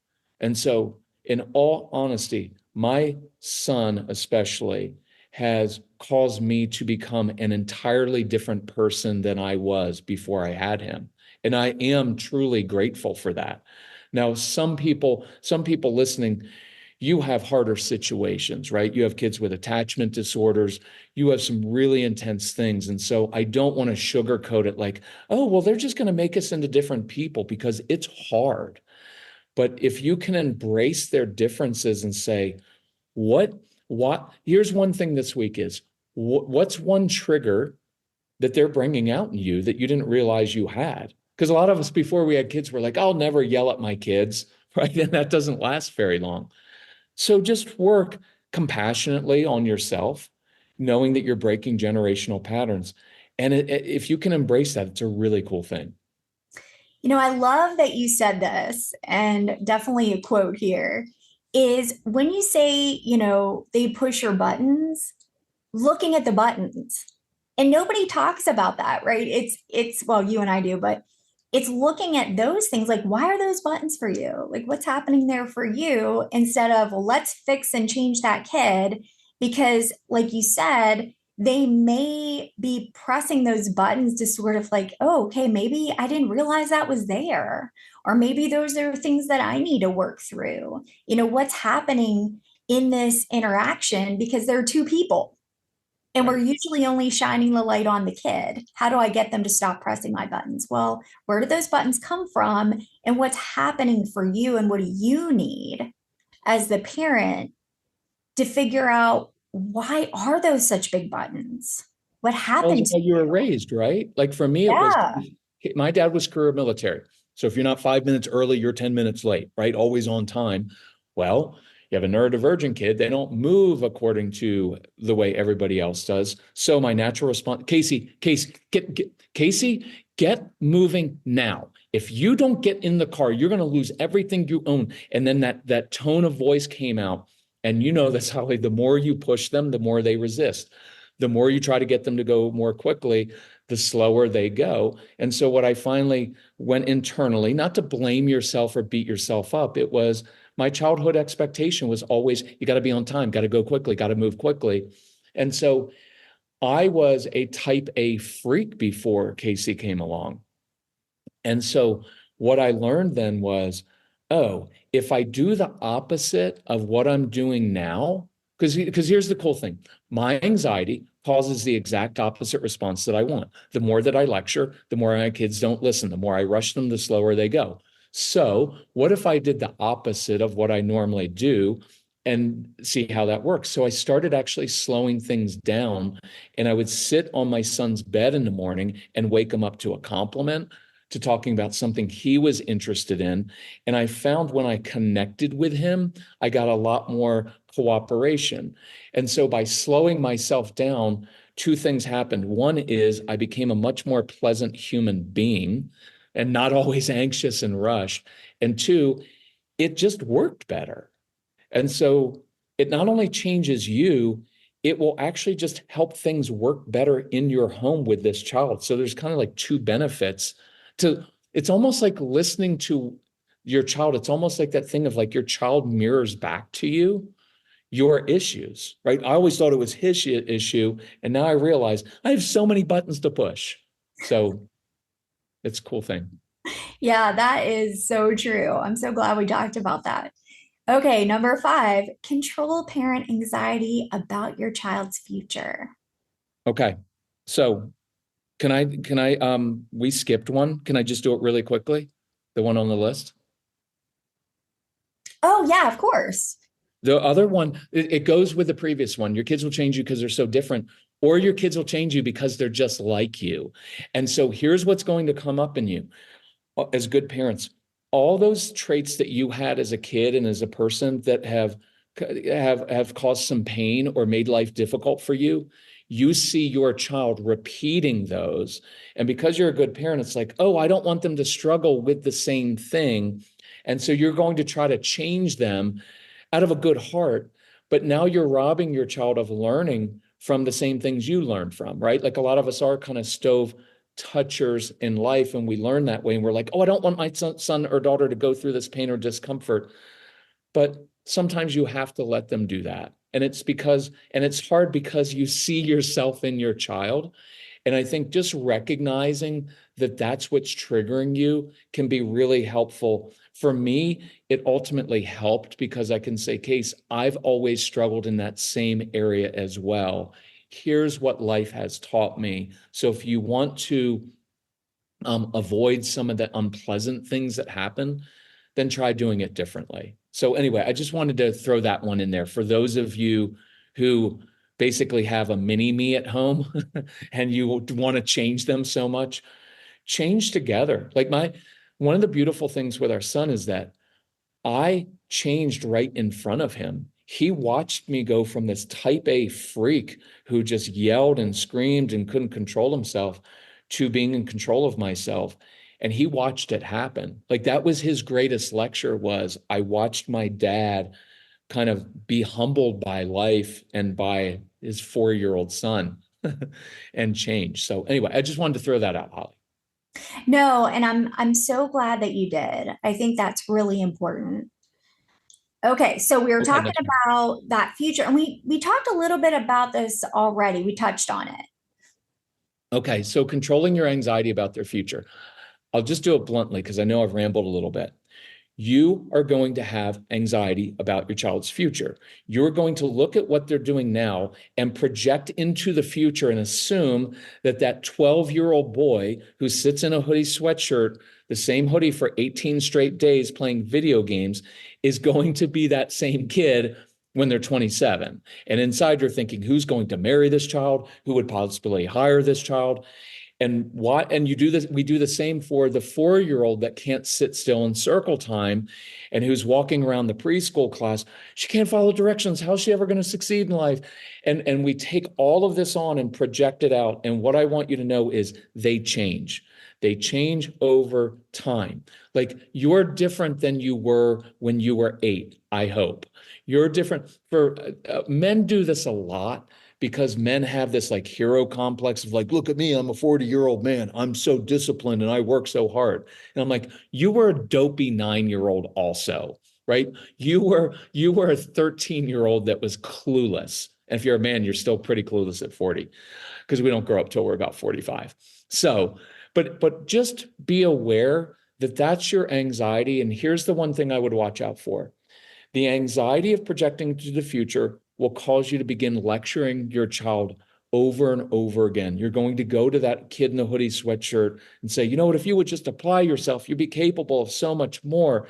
And so, in all honesty, my son especially has caused me to become an entirely different person than I was before I had him. And I am truly grateful for that. Now, some people listening, you have harder situations, right? You have kids with attachment disorders. You have some really intense things. And so I don't want to sugarcoat it like, oh, well, they're just going to make us into different people, because it's hard. But if you can embrace their differences and say, here's one thing this week is, what's one trigger that they're bringing out in you that you didn't realize you had? Because a lot of us before we had kids were like, I'll never yell at my kids, right? And that doesn't last very long. So just work compassionately on yourself, knowing that you're breaking generational patterns. And if you can embrace that, it's a really cool thing. I love that you said this, and definitely a quote here is when you say, they push your buttons, looking at the buttons. And nobody talks about that, right? It's well, you and I do, but it's looking at those things like, why are those buttons for you? Like, what's happening there for you? Instead of, well, let's fix and change that kid. Because, like you said, they may be pressing those buttons to sort of like, oh, okay, maybe I didn't realize that was there. Or maybe those are things that I need to work through. What's happening in this interaction, because there are two people. And we're usually only shining the light on the kid. How do I get them to stop pressing my buttons? Well, where do those buttons come from? And what's happening for you? And what do you need as the parent to figure out, why are those such big buttons? What happened to you were raised, right? Like for me, it was, my dad was career military. So if you're not 5 minutes early, you're 10 minutes late, right? Always on time. Well, you have a neurodivergent kid, they don't move according to the way everybody else does. So my natural response, Casey, get moving now. If you don't get in the car, you're going to lose everything you own. And then that tone of voice came out. And that's how the more you push them, the more they resist. The more you try to get them to go more quickly, the slower they go. And so what I finally went internally, not to blame yourself or beat yourself up, it was my childhood expectation was always, you got to be on time, got to go quickly, got to move quickly. And so I was a type A freak before Casey came along. And so what I learned then was, oh, if I do the opposite of what I'm doing now, because here's the cool thing, my anxiety causes the exact opposite response that I want. The more that I lecture, the more my kids don't listen. The more I rush them, the slower they go. So what if I did the opposite of what I normally do and see how that works? So I started actually slowing things down, and I would sit on my son's bed in the morning and wake him up to a compliment, to talking about something he was interested in. And I found when I connected with him, I got a lot more cooperation. And so by slowing myself down, two things happened. One is I became a much more pleasant human being and not always anxious and rushed. And two, it just worked better. And so it not only changes you, it will actually just help things work better in your home with this child. So there's kind of like two benefits to, it's almost like listening to your child. It's almost like that thing of like your child mirrors back to you your issues, right? I always thought it was his issue. And now I realize I have so many buttons to push. So it's a cool thing. Yeah, that is so true. I'm so glad we talked about that. Okay, number 5, control parent anxiety about your child's future. Okay. So we skipped one. Can I just do it really quickly? The one on the list? Oh, yeah, of course. The other one, it goes with the previous one. Your kids will change you because they're so different, or your kids will change you because they're just like you. And so here's what's going to come up in you as good parents. all those traits that you had as a kid and as a person that have caused some pain or made life difficult for you, you see your child repeating those. And because you're a good parent, it's like, oh, I don't want them to struggle with the same thing. And so you're going to try to change them out of a good heart. But now you're robbing your child of learning from the same things you learned from, right? Like a lot of us are kind of stove touchers in life, and we learn that way. And we're like, oh, I don't want my son or daughter to go through this pain or discomfort. But sometimes you have to let them do that. And it's hard because you see yourself in your child. And I think just recognizing that that's what's triggering you can be really helpful. For me, it ultimately helped because I can say, Case, I've always struggled in that same area as well. Here's what life has taught me. So if you want to avoid some of the unpleasant things that happen, then try doing it differently. So anyway, I just wanted to throw that one in there for those of you who basically have a mini me at home and you want to change them so much. Change together. Like one of the beautiful things with our son is that I changed right in front of him. He watched me go from this type A freak who just yelled and screamed and couldn't control himself to being in control of myself. And he watched it happen. Like that was his greatest lecture was I watched my dad kind of be humbled by life and by his 4-year-old son and change. So anyway, I just wanted to throw that out, Holly. No, and I'm so glad that you did. I think that's really important. Okay, so we were Okay, talking about that future, and we talked a little bit about this already. We touched on it. okay, so controlling your anxiety about their future. I'll just do it bluntly because I know I've rambled a little bit. You are going to have anxiety about your child's future. You're going to look at what they're doing now and project into the future and assume that that 12-year-old boy who sits in a hoodie sweatshirt, the same hoodie for 18 straight days playing video games, is going to be that same kid when they're 27. And inside you're thinking, who's going to marry this child? Who would possibly hire this child? And you do this, we do the same for the 4-year-old that can't sit still in circle time and who's walking around the preschool class. She can't follow directions. How's she ever going to succeed in life? And we take all of this on and project it out. And what I want you to know is they change. They change over time. Like you're different than you were when you were 8, I hope. You're different. For men do this a lot because men have this like hero complex of like, look at me, I'm a 40-year-old man. I'm so disciplined and I work so hard. And I'm like, you were a dopey 9-year-old also, right? You were a 13-year-old that was clueless. And if you're a man, you're still pretty clueless at 40 because we don't grow up till we're about 45. So, but just be aware that that's your anxiety. And here's the one thing I would watch out for. The anxiety of projecting to the future will cause you to begin lecturing your child over and over again. You're going to go to that kid in the hoodie sweatshirt and say, you know what, if you would just apply yourself, you'd be capable of so much more.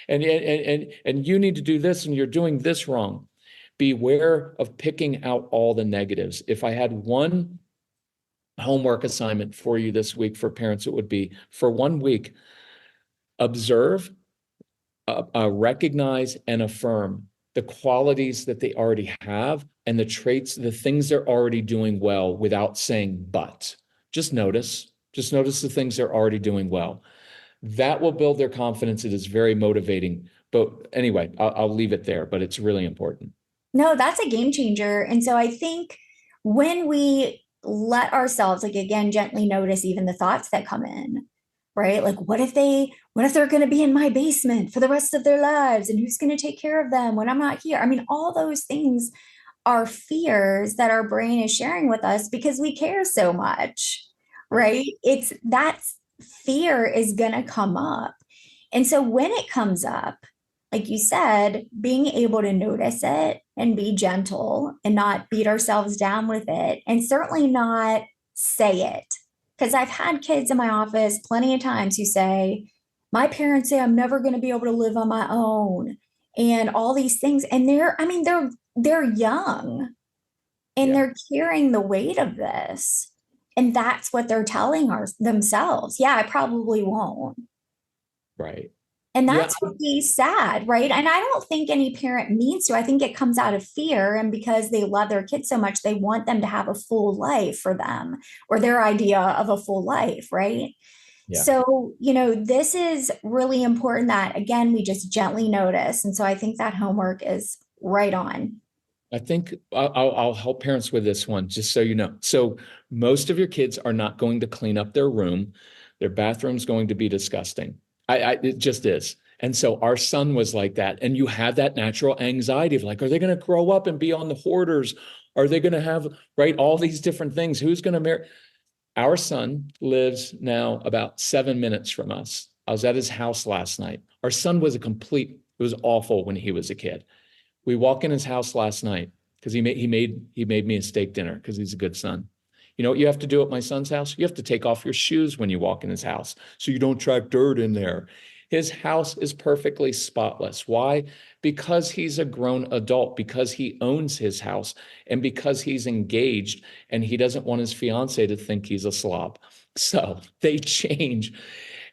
And you need to do this and you're doing this wrong. Beware of picking out all the negatives. If I had one homework assignment for you this week for parents, it would be for 1 week, observe, recognize, and affirm the qualities that they already have and the traits, the things they're already doing well without saying, but. Just notice the things they're already doing well. That will build their confidence. It is very motivating. But anyway, I'll leave it there, but it's really important. No, that's a game changer. And so I think when we let ourselves, like again, gently notice even the thoughts that come in, right? Like, what if they're going to be in my basement for the rest of their lives? And who's going to take care of them when I'm not here? I mean, all those things are fears that our brain is sharing with us because we care so much, right? It's that fear is going to come up. And so when it comes up, like you said, being able to notice it and be gentle and not beat ourselves down with it, and certainly not say it. Because I've had kids in my office plenty of times who say, my parents say I'm never going to be able to live on my own and all these things. And they're young and they're carrying the weight of this. And that's what they're telling themselves. Yeah, I probably won't. Right. And Yeah, that's really sad, right? And I don't think any parent means to. I think it comes out of fear. And because they love their kids so much, they want them to have a full life for them or their idea of a full life, right? yeah. So, this is really important that, again, we just gently notice. And so I think that homework is right on. I think I'll help parents with this one, just so you know. So most of your kids are not going to clean up their room. Their bathroom's going to be disgusting. It just is. And so our son was like that. And you have that natural anxiety of like, are they going to grow up and be on the hoarders? Are they going to have, right, all these different things? Who's going to marry? Our son lives now about 7 minutes from us. I was at his house last night. Our son was it was awful when he was a kid. We walk in his house last night because he made me a steak dinner because he's a good son. You know what you have to do at my son's house? You have to take off your shoes when you walk in his house so you don't track dirt in there. His house is perfectly spotless. Why? Because he's a grown adult, because he owns his house, and because he's engaged and he doesn't want his fiance to think he's a slob. So they change.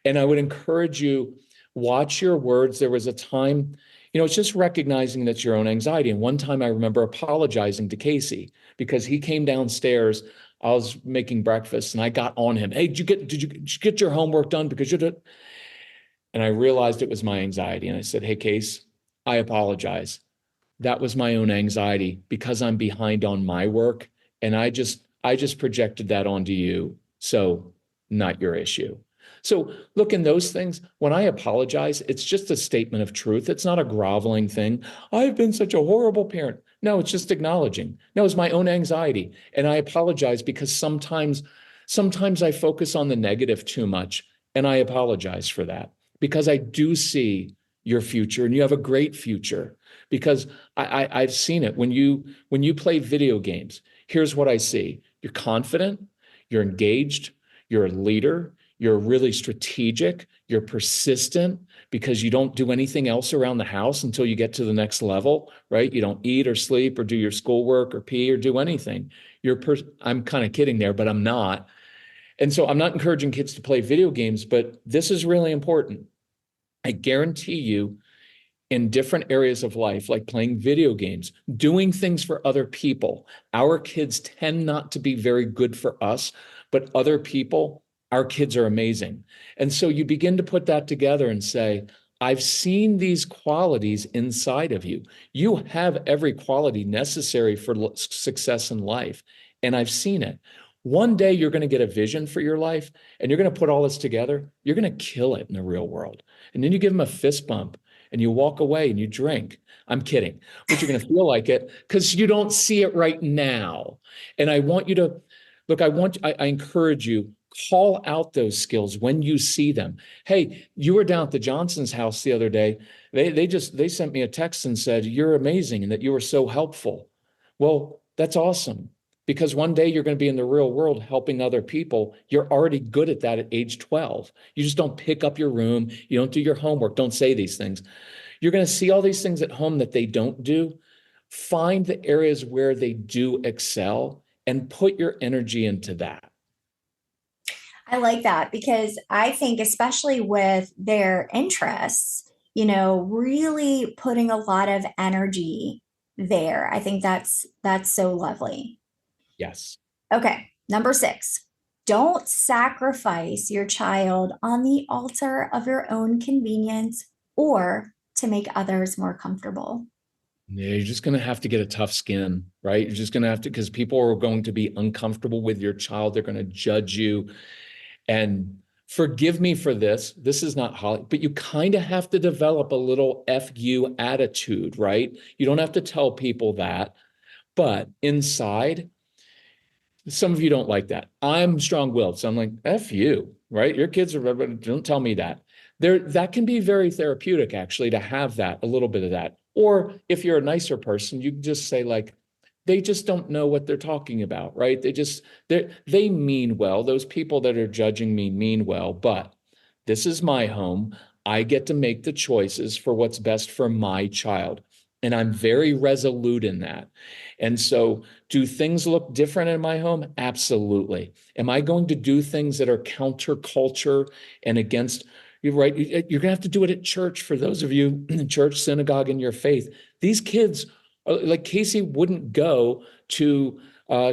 And I would encourage you, watch your words. There was a time, it's just recognizing that's your own anxiety. And one time I remember apologizing to Casey because he came downstairs. I was making breakfast and I got on him. Hey, did you get your homework done? Because you did. And I realized it was my anxiety. And I said, hey, Case, I apologize. That was my own anxiety because I'm behind on my work. And I just projected that onto you. So not your issue. So look, in those things, when I apologize, it's just a statement of truth. It's not a groveling thing. I've been such a horrible parent. No, it's just acknowledging. No, it's my own anxiety. And I apologize because sometimes I focus on the negative too much. And I apologize for that because I do see your future and you have a great future because I've seen it. When you play video games, here's what I see. You're confident, you're engaged, you're a leader, you're really strategic, you're persistent because you don't do anything else around the house until you get to the next level, right? You don't eat or sleep or do your schoolwork or pee or do anything. I'm kind of kidding there, but I'm not. And so I'm not encouraging kids to play video games, but this is really important. I guarantee you, in different areas of life, like playing video games, doing things for other people, our kids tend not to be very good for us, but other people, our kids are amazing. And so you begin to put that together and say, I've seen these qualities inside of you. You have every quality necessary for success in life. And I've seen it. One day you're going to get a vision for your life and you're going to put all this together. You're going to kill it in the real world. And then you give them a fist bump and you walk away and you drink. I'm kidding, but you're going to feel like it because you don't see it right now. And I want you to look, I encourage you, call out those skills when you see them. Hey, you were down at the Johnson's house the other day. They sent me a text and said, you're amazing and that you were so helpful. Well, that's awesome. Because one day you're going to be in the real world helping other people. You're already good at that at age 12. You just don't pick up your room. You don't do your homework. Don't say these things. You're going to see all these things at home that they don't do. Find the areas where they do excel and put your energy into that. I like that because I think, especially with their interests, really putting a lot of energy there. I think that's so lovely. Yes. Okay, number 6. Don't sacrifice your child on the altar of your own convenience or to make others more comfortable. Yeah, you're just going to have to get a tough skin, right? You're just going to have to, because people are going to be uncomfortable with your child. They're going to judge you. And forgive me for this. This is not Holly, but you kind of have to develop a little F you attitude, right? You don't have to tell people that, but inside, some of you don't like that. I'm strong-willed, so I'm like, F you, right? Your kids are, don't tell me that. That can be very therapeutic, actually, to have that, a little bit of that. Or if you're a nicer person, you can just say like, they just don't know what they're talking about, right? They mean well. Those people that are judging me mean well, but this is my home. I get to make the choices for what's best for my child. And I'm very resolute in that. And so do things look different in my home? Absolutely. Am I going to do things that are counterculture and against, right? You're going to have to do it at church for those of you in church, synagogue, and your faith. These kids, like Casey wouldn't go to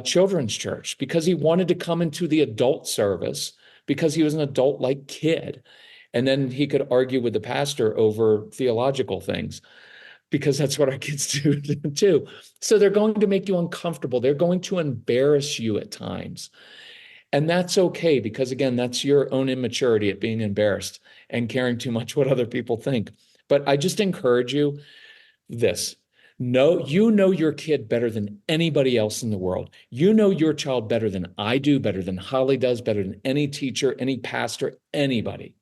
children's church because he wanted to come into the adult service because he was an adult-like kid. And then he could argue with the pastor over theological things because that's what our kids do too. So they're going to make you uncomfortable. They're going to embarrass you at times. And that's okay because, again, that's your own immaturity at being embarrassed and caring too much what other people think. But I just encourage you this. No, you know your kid better than anybody else in the world. You know your child better than I do, better than Holly does, better than any teacher, any pastor, anybody.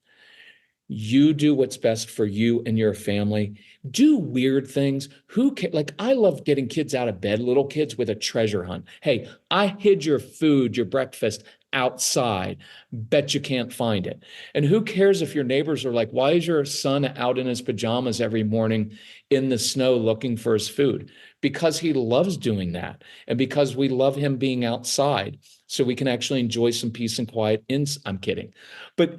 You do what's best for you and your family. Do weird things. Who can, like, I love getting kids out of bed, little kids, with a treasure hunt. Hey, I hid your food, your breakfast outside. Bet you can't find it. And who cares if your neighbors are like, why is your son out in his pajamas every morning in the snow looking for his food? Because he loves doing that. And because we love him being outside so we can actually enjoy some peace and quiet. I'm kidding. But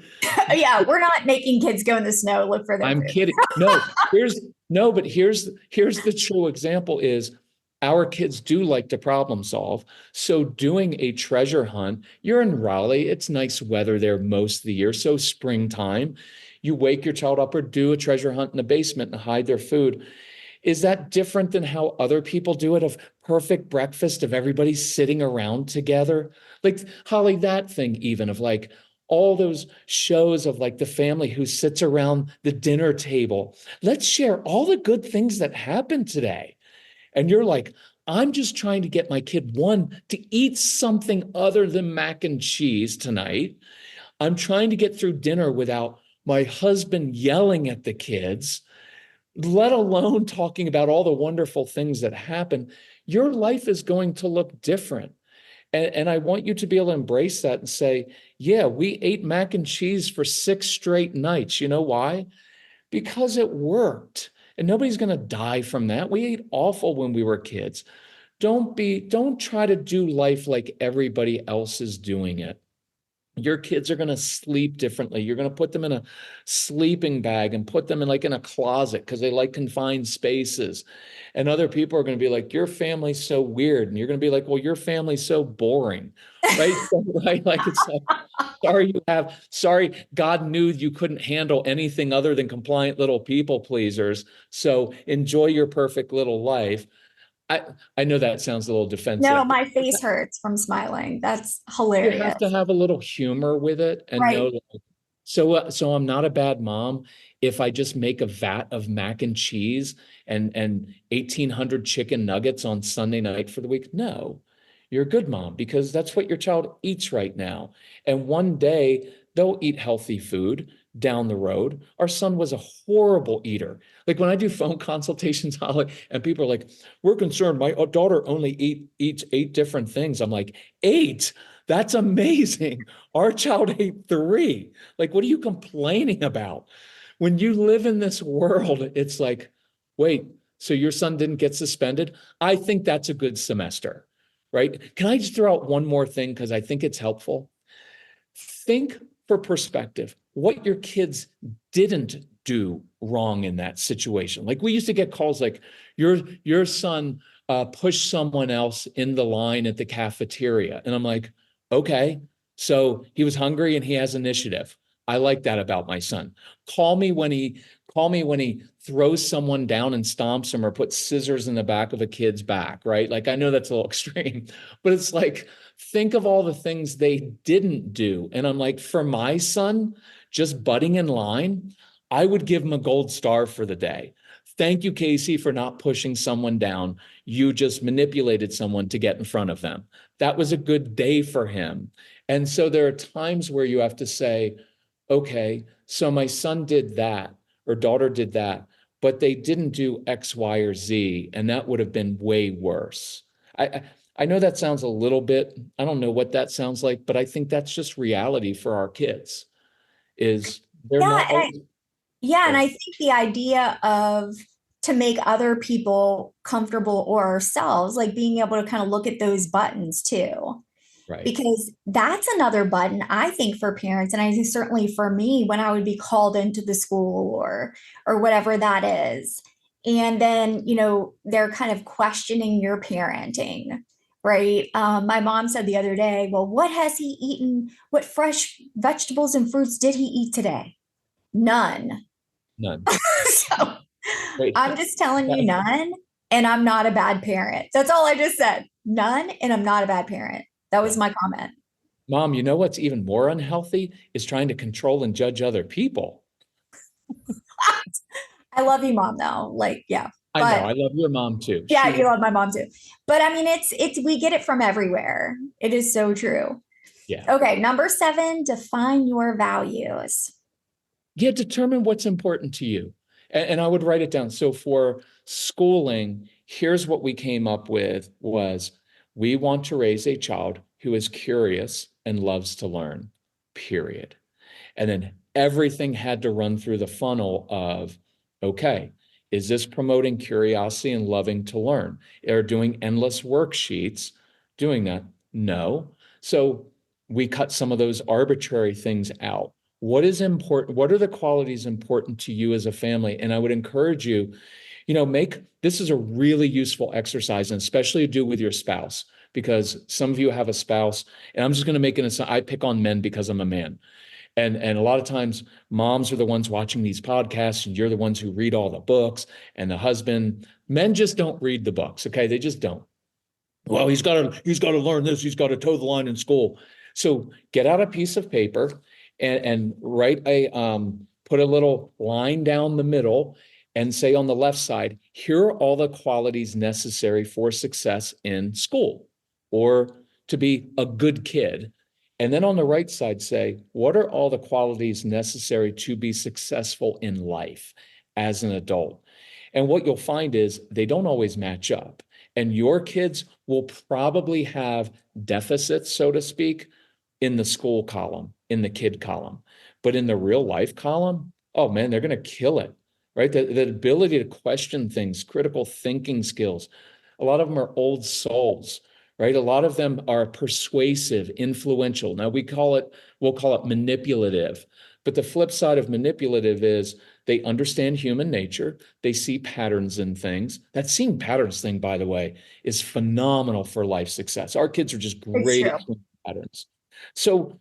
yeah, we're not making kids go in the snow, look for their I'm food. kidding. But here's the true example is our kids do like to problem solve. So doing a treasure hunt, you're in Raleigh, it's nice weather there most of the year. So springtime, you wake your child up or do a treasure hunt in the basement and hide their food. Is that different than how other people do it, of perfect breakfast, of everybody sitting around together? Like, Holly, that thing even of like all those shows of like the family who sits around the dinner table. Let's share all the good things that happened today. And you're like, I'm just trying to get my kid, one, to eat something other than mac and cheese tonight. I'm trying to get through dinner without my husband yelling at the kids, let alone talking about all the wonderful things that happen. Your life is going to look different. And I want you to be able to embrace that and say, yeah, we ate mac and cheese for 6 straight nights. You know why? Because it worked. And nobody's going to die from that. We ate awful when we were kids. Don't try to do life like everybody else is doing it. Your kids are going to sleep differently. You're going to put them in a sleeping bag and put them in a closet because they like confined spaces. And other people are going to be like, your family's so weird. And you're going to be like, well, your family's so boring, right? Right? Like, it's like, sorry, God knew you couldn't handle anything other than compliant little people pleasers. So enjoy your perfect little life. I know that sounds a little defensive. No, my face hurts from smiling. That's You hilarious. have to have a little humor with it and know Right. that. So I'm not a bad mom if I just make a vat of mac and cheese and 1,800 chicken nuggets on Sunday night for the week. No, you're a good mom because that's what your child eats right now. And one day they'll eat healthy food down the road. Our son was a horrible eater. Like when I do phone consultations, Holly, and people are like, we're concerned my daughter only eats 8 different things. I'm like, 8? That's amazing. Our child ate 3. Like, what are you complaining about? When you live in this world, it's like, wait, so your son didn't get suspended? I think that's a good semester, right? Can I just throw out one more thing because I think it's helpful? Think for perspective what your kids didn't do wrong in that situation. Like we used to get calls like your son pushed someone else in the line at the cafeteria. And I'm like, okay, so he was hungry and he has initiative. I like that about my son. Call me when he throws someone down and stomps him or puts scissors in the back of a kid's back, right? Like I know that's a little extreme, but it's like, think of all the things they didn't do. And I'm like, for my son, just butting in line, I would give him a gold star for the day. Thank you, Casey, for not pushing someone down. You just manipulated someone to get in front of them. That was a good day for him. And so there are times where you have to say, okay, so my son did that or daughter did that, but they didn't do X, Y, or Z, and that would have been way worse. I know that sounds a little bit, I don't know what that sounds like, but I think that's just reality for our kids is they're Yeah, not always. and I think the idea of to make other people comfortable or ourselves, like being able to kind of look at those buttons too. Right. because that's another button I think for parents, and I think certainly for me when I would be called into the school or whatever that is. And then, they're kind of questioning your parenting, right? My mom said the other day, well, what has he eaten? What fresh vegetables and fruits did he eat today? None. None. So Right. I'm just telling you none, and I'm not a bad parent. That's all I just said. None, and I'm not a bad parent. That was my comment. Mom, you know what's even more unhealthy is trying to control and judge other people. I love you, mom, though. Like, yeah. I know. But I love your mom too. yeah, She, you love my mom too. But I mean, we get it from everywhere. It is so true. yeah. Okay, number 7, define your values. Yeah, determine what's important to you. And I would write it down. So for schooling, here's what we came up with was we want to raise a child who is curious and loves to learn, period. And then everything had to run through the funnel of, okay, is this promoting curiosity and loving to learn? Are doing endless worksheets doing that? No. So we cut some of those arbitrary things out. What is important? What are the qualities important to you as a family? And I would encourage you, make this is a really useful exercise, and especially do with your spouse, because some of you have a spouse, and I'm just going to make it. I pick on men because I'm a man. And a lot of times moms are the ones watching these podcasts and you're the ones who read all the books, and the husband, men just don't read the books. Okay. They just don't. Well, he's got to learn this. He's got to toe the line in school. So get out a piece of paper and write put a little line down the middle and say on the left side, here are all the qualities necessary for success in school or to be a good kid. And then on the right side, say, what are all the qualities necessary to be successful in life as an adult? And what you'll find is they don't always match up. And your kids will probably have deficits, so to speak, in the school column, in the kid column. But in the real life column, oh man, they're going to kill it, right? The ability to question things, critical thinking skills. A lot of them are old souls, right? A lot of them are persuasive, influential. Now we'll call it manipulative. But the flip side of manipulative is they understand human nature. They see patterns in things. That seeing patterns thing, by the way, is phenomenal for life success. Our kids are just It's great true. at seeing patterns. So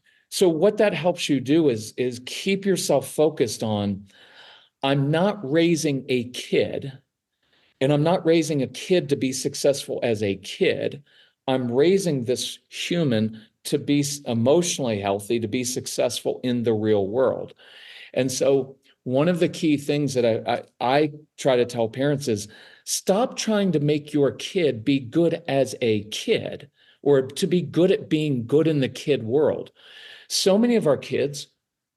what that helps you do is keep yourself focused on, I'm not raising a kid, and I'm not raising a kid to be successful as a kid. I'm raising this human to be emotionally healthy, to be successful in the real world. And so one of the key things that I try to tell parents is stop trying to make your kid be good as a kid or to be good at being good in the kid world. So many of our kids,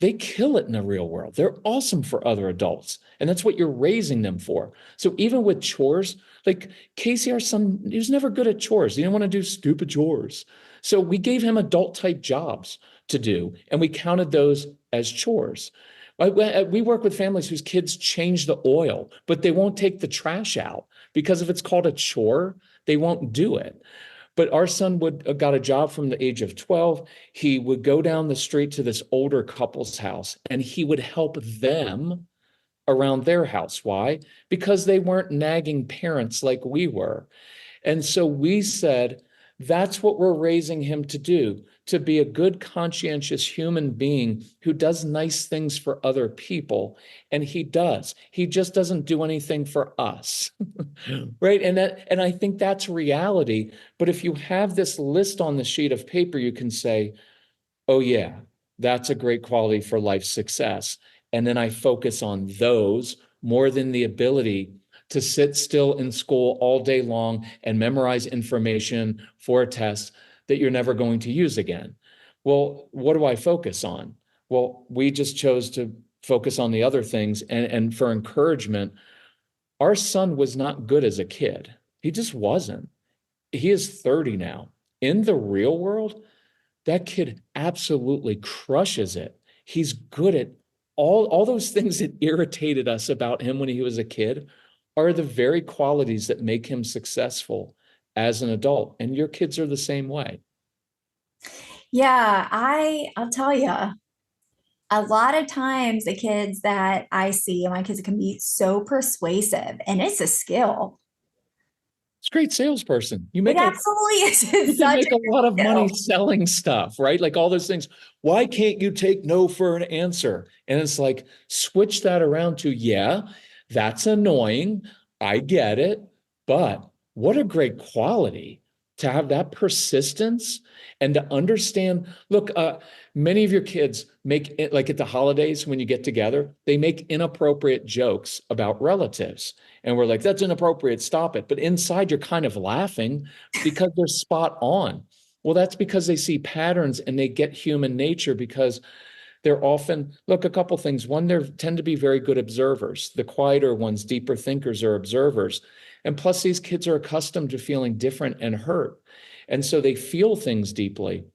they kill it in the real world. They're awesome for other adults. And that's what you're raising them for. So even with chores, like Casey, our son, he was never good at chores. He didn't want to do stupid chores. So we gave him adult type jobs to do, and we counted those as chores. We work with families whose kids change the oil, but they won't take the trash out because if it's called a chore, they won't do it. But our son got a job from the age of 12. He would go down the street to this older couple's house and he would help them around their house. Why? Because they weren't nagging parents like we were. And so we said, that's what we're raising him to do, to be a good, conscientious human being who does nice things for other people. And he does. He just doesn't do anything for us. Right. And I think that's reality. But if you have this list on the sheet of paper, you can say, oh, yeah, that's a great quality for life success. And then I focus on those more than the ability to sit still in school all day long and memorize information for a test that you're never going to use again. Well, what do I focus on? Well, we just chose to focus on the other things. And for encouragement, our son was not good as a kid. He just wasn't. He is 30 now. In the real world, that kid absolutely crushes it. He's good at all those things that irritated us about him when he was a kid are the very qualities that make him successful as an adult. And your kids are the same way. Yeah, I'll tell you, a lot of times the kids that I see, my kids can be so persuasive, and it's a skill. It's a great salesperson. It absolutely is. You It's can such make a a lot of money skill. selling stuff, right? Like all those things. Why can't you take no for an answer? And it's like, switch that around to, yeah, that's annoying. I get it. But what a great quality to have that persistence and to understand. Look, many of your kids make it like at the holidays when you get together, they make inappropriate jokes about relatives. And we're like, that's inappropriate. Stop it. But inside, you're kind of laughing because they're spot on. Well, that's because they see patterns and they get human nature because they're often, look, a couple things. One, they tend to be very good observers. The quieter ones, deeper thinkers are observers. And plus, these kids are accustomed to feeling different and hurt. And so they feel things deeply.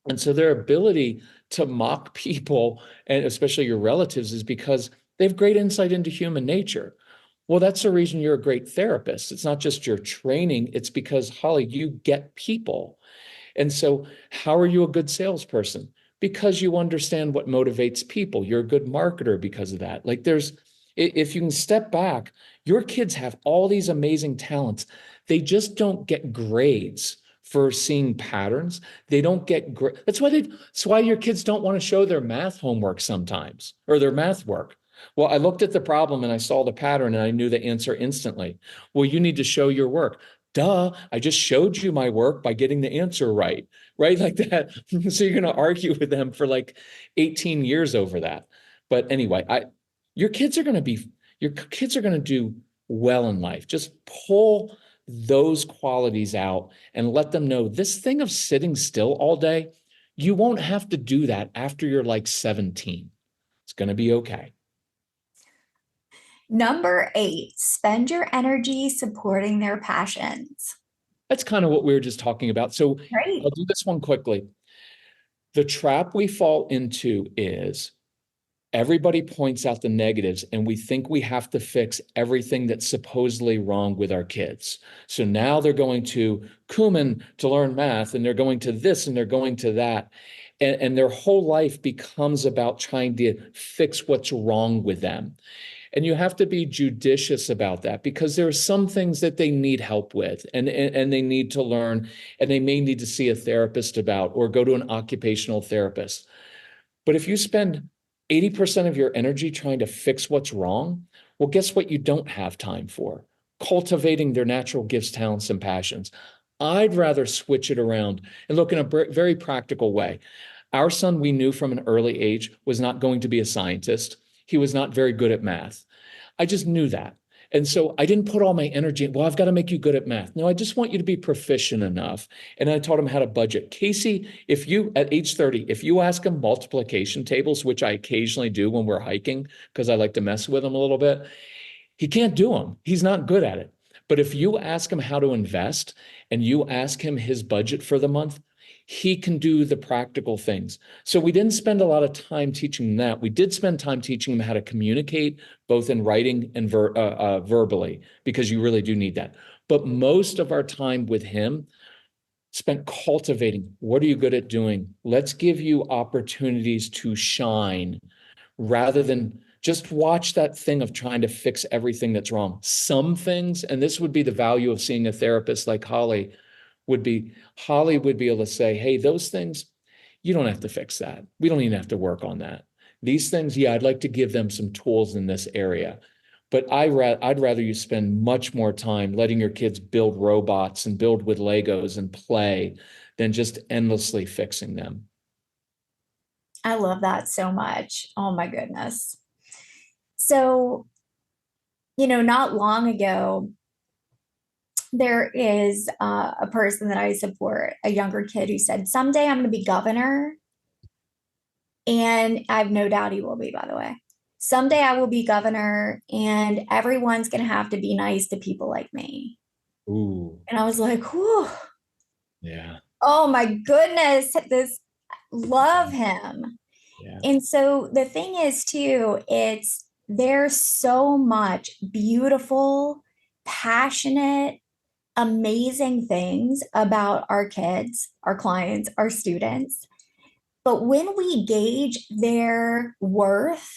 And so their ability to mock people, and especially your relatives, is because they have great insight into human nature. Well, that's the reason you're a great therapist. It's not just your training, it's because, Holly, you get people. And so, how are you a good salesperson? Because you understand what motivates people. You're a good marketer because of that. Like, if you can step back, your kids have all these amazing talents. They just don't get grades for seeing patterns. They don't get that's why your kids don't want to show their math homework sometimes or their math work. Well, I looked at the problem and I saw the pattern and I knew the answer instantly. Well, you need to show your work. Duh, I just showed you my work by getting the answer right, right? Like that. So you're going to argue with them for like 18 years over that. But anyway, your kids are going to be, your kids are going to do well in life. Just pull those qualities out and let them know this thing of sitting still all day, you won't have to do that after you're like 17. It's going to be okay. Number 8, spend your energy supporting their passions. That's kind of what we were just talking about. So I'll Great. do this one quickly. The trap we fall into is everybody points out the negatives and we think we have to fix everything that's supposedly wrong with our kids. So now they're going to Kuman to learn math and they're going to this and they're going to that. And their whole life becomes about trying to fix what's wrong with them. And you have to be judicious about that because there are some things that they need help with and they need to learn and they may need to see a therapist about or go to an occupational therapist. But if you spend 80% of your energy trying to fix what's wrong, well, guess what you don't have time for? Cultivating their natural gifts, talents, and passions. I'd rather switch it around and look in a very practical way. Our son, we knew from an early age, was not going to be a scientist. He was not very good at math. I just knew that. And so I didn't put all my energy, well, I've got to make you good at math. No, I just want you to be proficient enough. And I taught him how to budget. Casey, if you, at age 30, if you ask him multiplication tables, which I occasionally do when we're hiking, because I like to mess with him a little bit, he can't do them. He's not good at it. But if you ask him how to invest and you ask him his budget for the month, he can do the practical things. So we didn't spend a lot of time teaching him that. We did spend time teaching him how to communicate both in writing and verbally, because you really do need that. But most of our time with him spent cultivating. What are you good at doing? Let's give you opportunities to shine rather than just watch that thing of trying to fix everything that's wrong. Some things, and this would be the value of seeing a therapist like Holly would be able to say, hey, those things, you don't have to fix that. We don't even have to work on that. These things, yeah, I'd like to give them some tools in this area. But I'd rather you spend much more time letting your kids build robots and build with Legos and play than just endlessly fixing them. I love that so much. Oh my goodness. So, not long ago, there is a person that I support, a younger kid who said, someday I'm going to be governor. And I have no doubt he will be, by the way. Someday I will be governor and everyone's going to have to be nice to people like me. Ooh, And I was like, whew, yeah, oh my goodness, this love him. yeah. And so the thing is too, there's so much beautiful, passionate amazing things about our kids, our clients, our students. But when we gauge their worth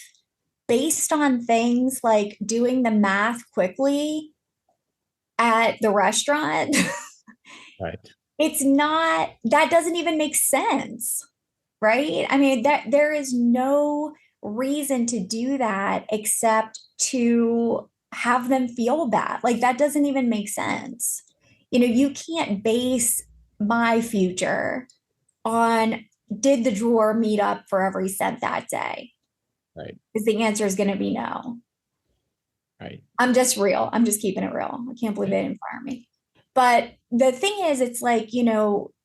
based on things like doing the math quickly at the restaurant, Right. it's not, that doesn't even make sense, right? I mean, that there is no reason to do that except to have them feel bad. Like that doesn't even make sense. You can't base my future on did the drawer meet up for every cent that day? Right. Because the answer is going to be no. Right. I'm just real. I'm just keeping it real. I can't believe they didn't fire me. But the thing is, it's like,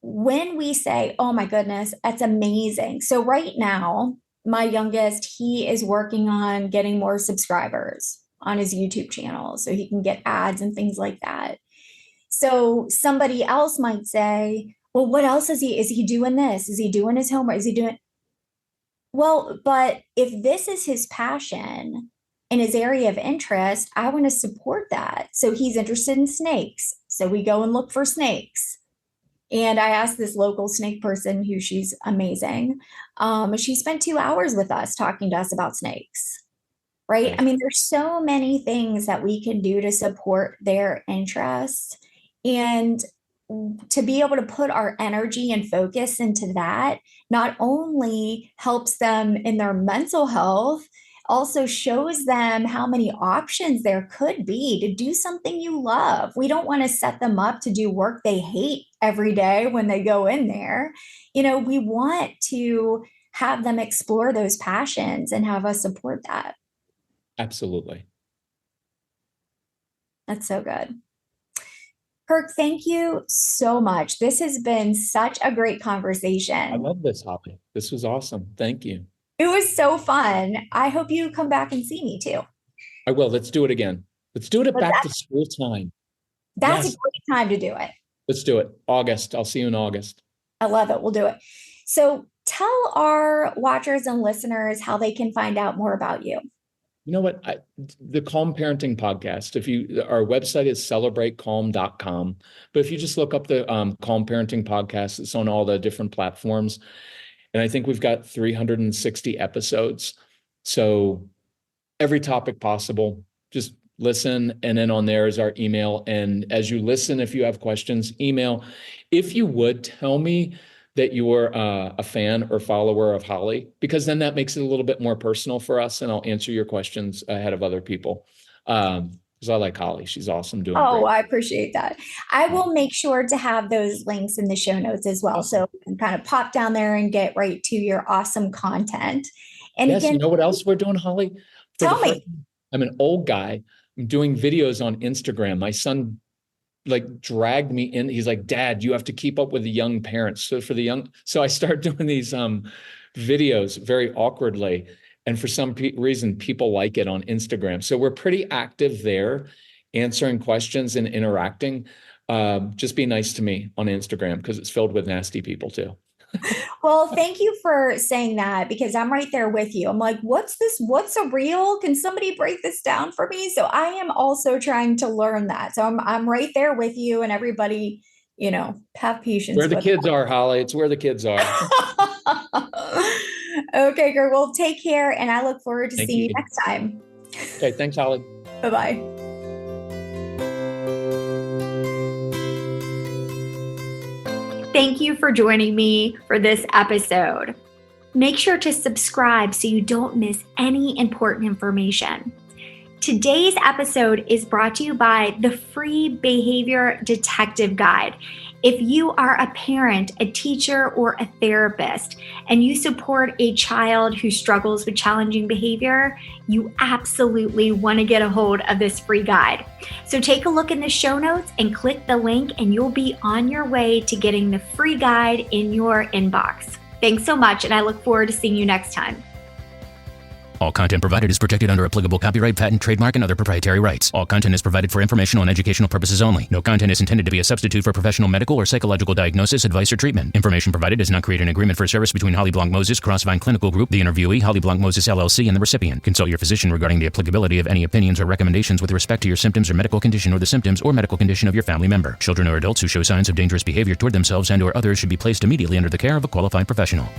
when we say, oh my goodness, that's amazing. So right now, my youngest, he is working on getting more subscribers on his YouTube channel so he can get ads and things like that. So somebody else might say, well, what else is he doing this? Is he doing his homework? Is he doing? Well, but if this is his passion and his area of interest, I want to support that. So he's interested in snakes. So we go and look for snakes. And I asked this local snake person who she's amazing. She spent 2 hours with us talking to us about snakes. Right. I mean, there's so many things that we can do to support their interests. And to be able to put our energy and focus into that not only helps them in their mental health, also shows them how many options there could be to do something you love. We don't want to set them up to do work they hate every day when they go in there. We want to have them explore those passions and have us support that. Absolutely. That's so good. Kirk, thank you so much. This has been such a great conversation. I love this, Holly. This was awesome. Thank you. It was so fun. I hope you come back and see me too. I will. Let's do it again. Let's do it at back to school time. That's Yes. a great time to do it. Let's do it. August. I'll see you in August. I love it. We'll do it. So tell our watchers and listeners how they can find out more about you. You know what? The Calm Parenting Podcast, our website is celebratecalm.com. But if you just look up the Calm Parenting Podcast, it's on all the different platforms. And I think we've got 360 episodes. So every topic possible, just listen. And then on there is our email. And as you listen, if you have questions, email. If you would tell me that you're a fan or follower of Holly, because then that makes it a little bit more personal for us, and I'll answer your questions ahead of other people. Because I like Holly. She's awesome doing Oh, great. I appreciate that. I will make sure to have those links in the show notes as well. Awesome. So you can kind of pop down there and get right to your awesome content. And yes, again, you know what else we're doing, Holly? Tell me. I'm an old guy. I'm doing videos on Instagram. My son dragged me in. He's like, Dad, you have to keep up with the young parents. So I start doing these videos very awkwardly. And for some reason, people like it on Instagram. So we're pretty active there, answering questions and interacting. Just be nice to me on Instagram because it's filled with nasty people too. Well, thank you for saying that, because I'm right there with you. I'm like, what's this? What's a reel? Can somebody break this down for me? So I am also trying to learn that. So I'm right there with you, and everybody, have patience. Where the kids are, Holly. It's where the kids are. Okay, girl. Well, take care, and I look forward to Thank seeing you you. next time. Okay, thanks, Holly. Bye-bye. Thank you for joining me for this episode. Make sure to subscribe so you don't miss any important information. Today's episode is brought to you by the free Behavior Detective Guide. If you are a parent, a teacher, or a therapist, and you support a child who struggles with challenging behavior, you absolutely want to get a hold of this free guide. So take a look in the show notes and click the link, and you'll be on your way to getting the free guide in your inbox. Thanks so much, and I look forward to seeing you next time. All content provided is protected under applicable copyright, patent, trademark, and other proprietary rights. All content is provided for informational and educational purposes only. No content is intended to be a substitute for professional medical or psychological diagnosis, advice, or treatment. Information provided does not create an agreement for service between Holly Blanc Moses Crossvine Clinical Group, the interviewee, Holly Blanc Moses LLC, and the recipient. Consult your physician regarding the applicability of any opinions or recommendations with respect to your symptoms or medical condition or the symptoms or medical condition of your family member. Children or adults who show signs of dangerous behavior toward themselves and or others should be placed immediately under the care of a qualified professional.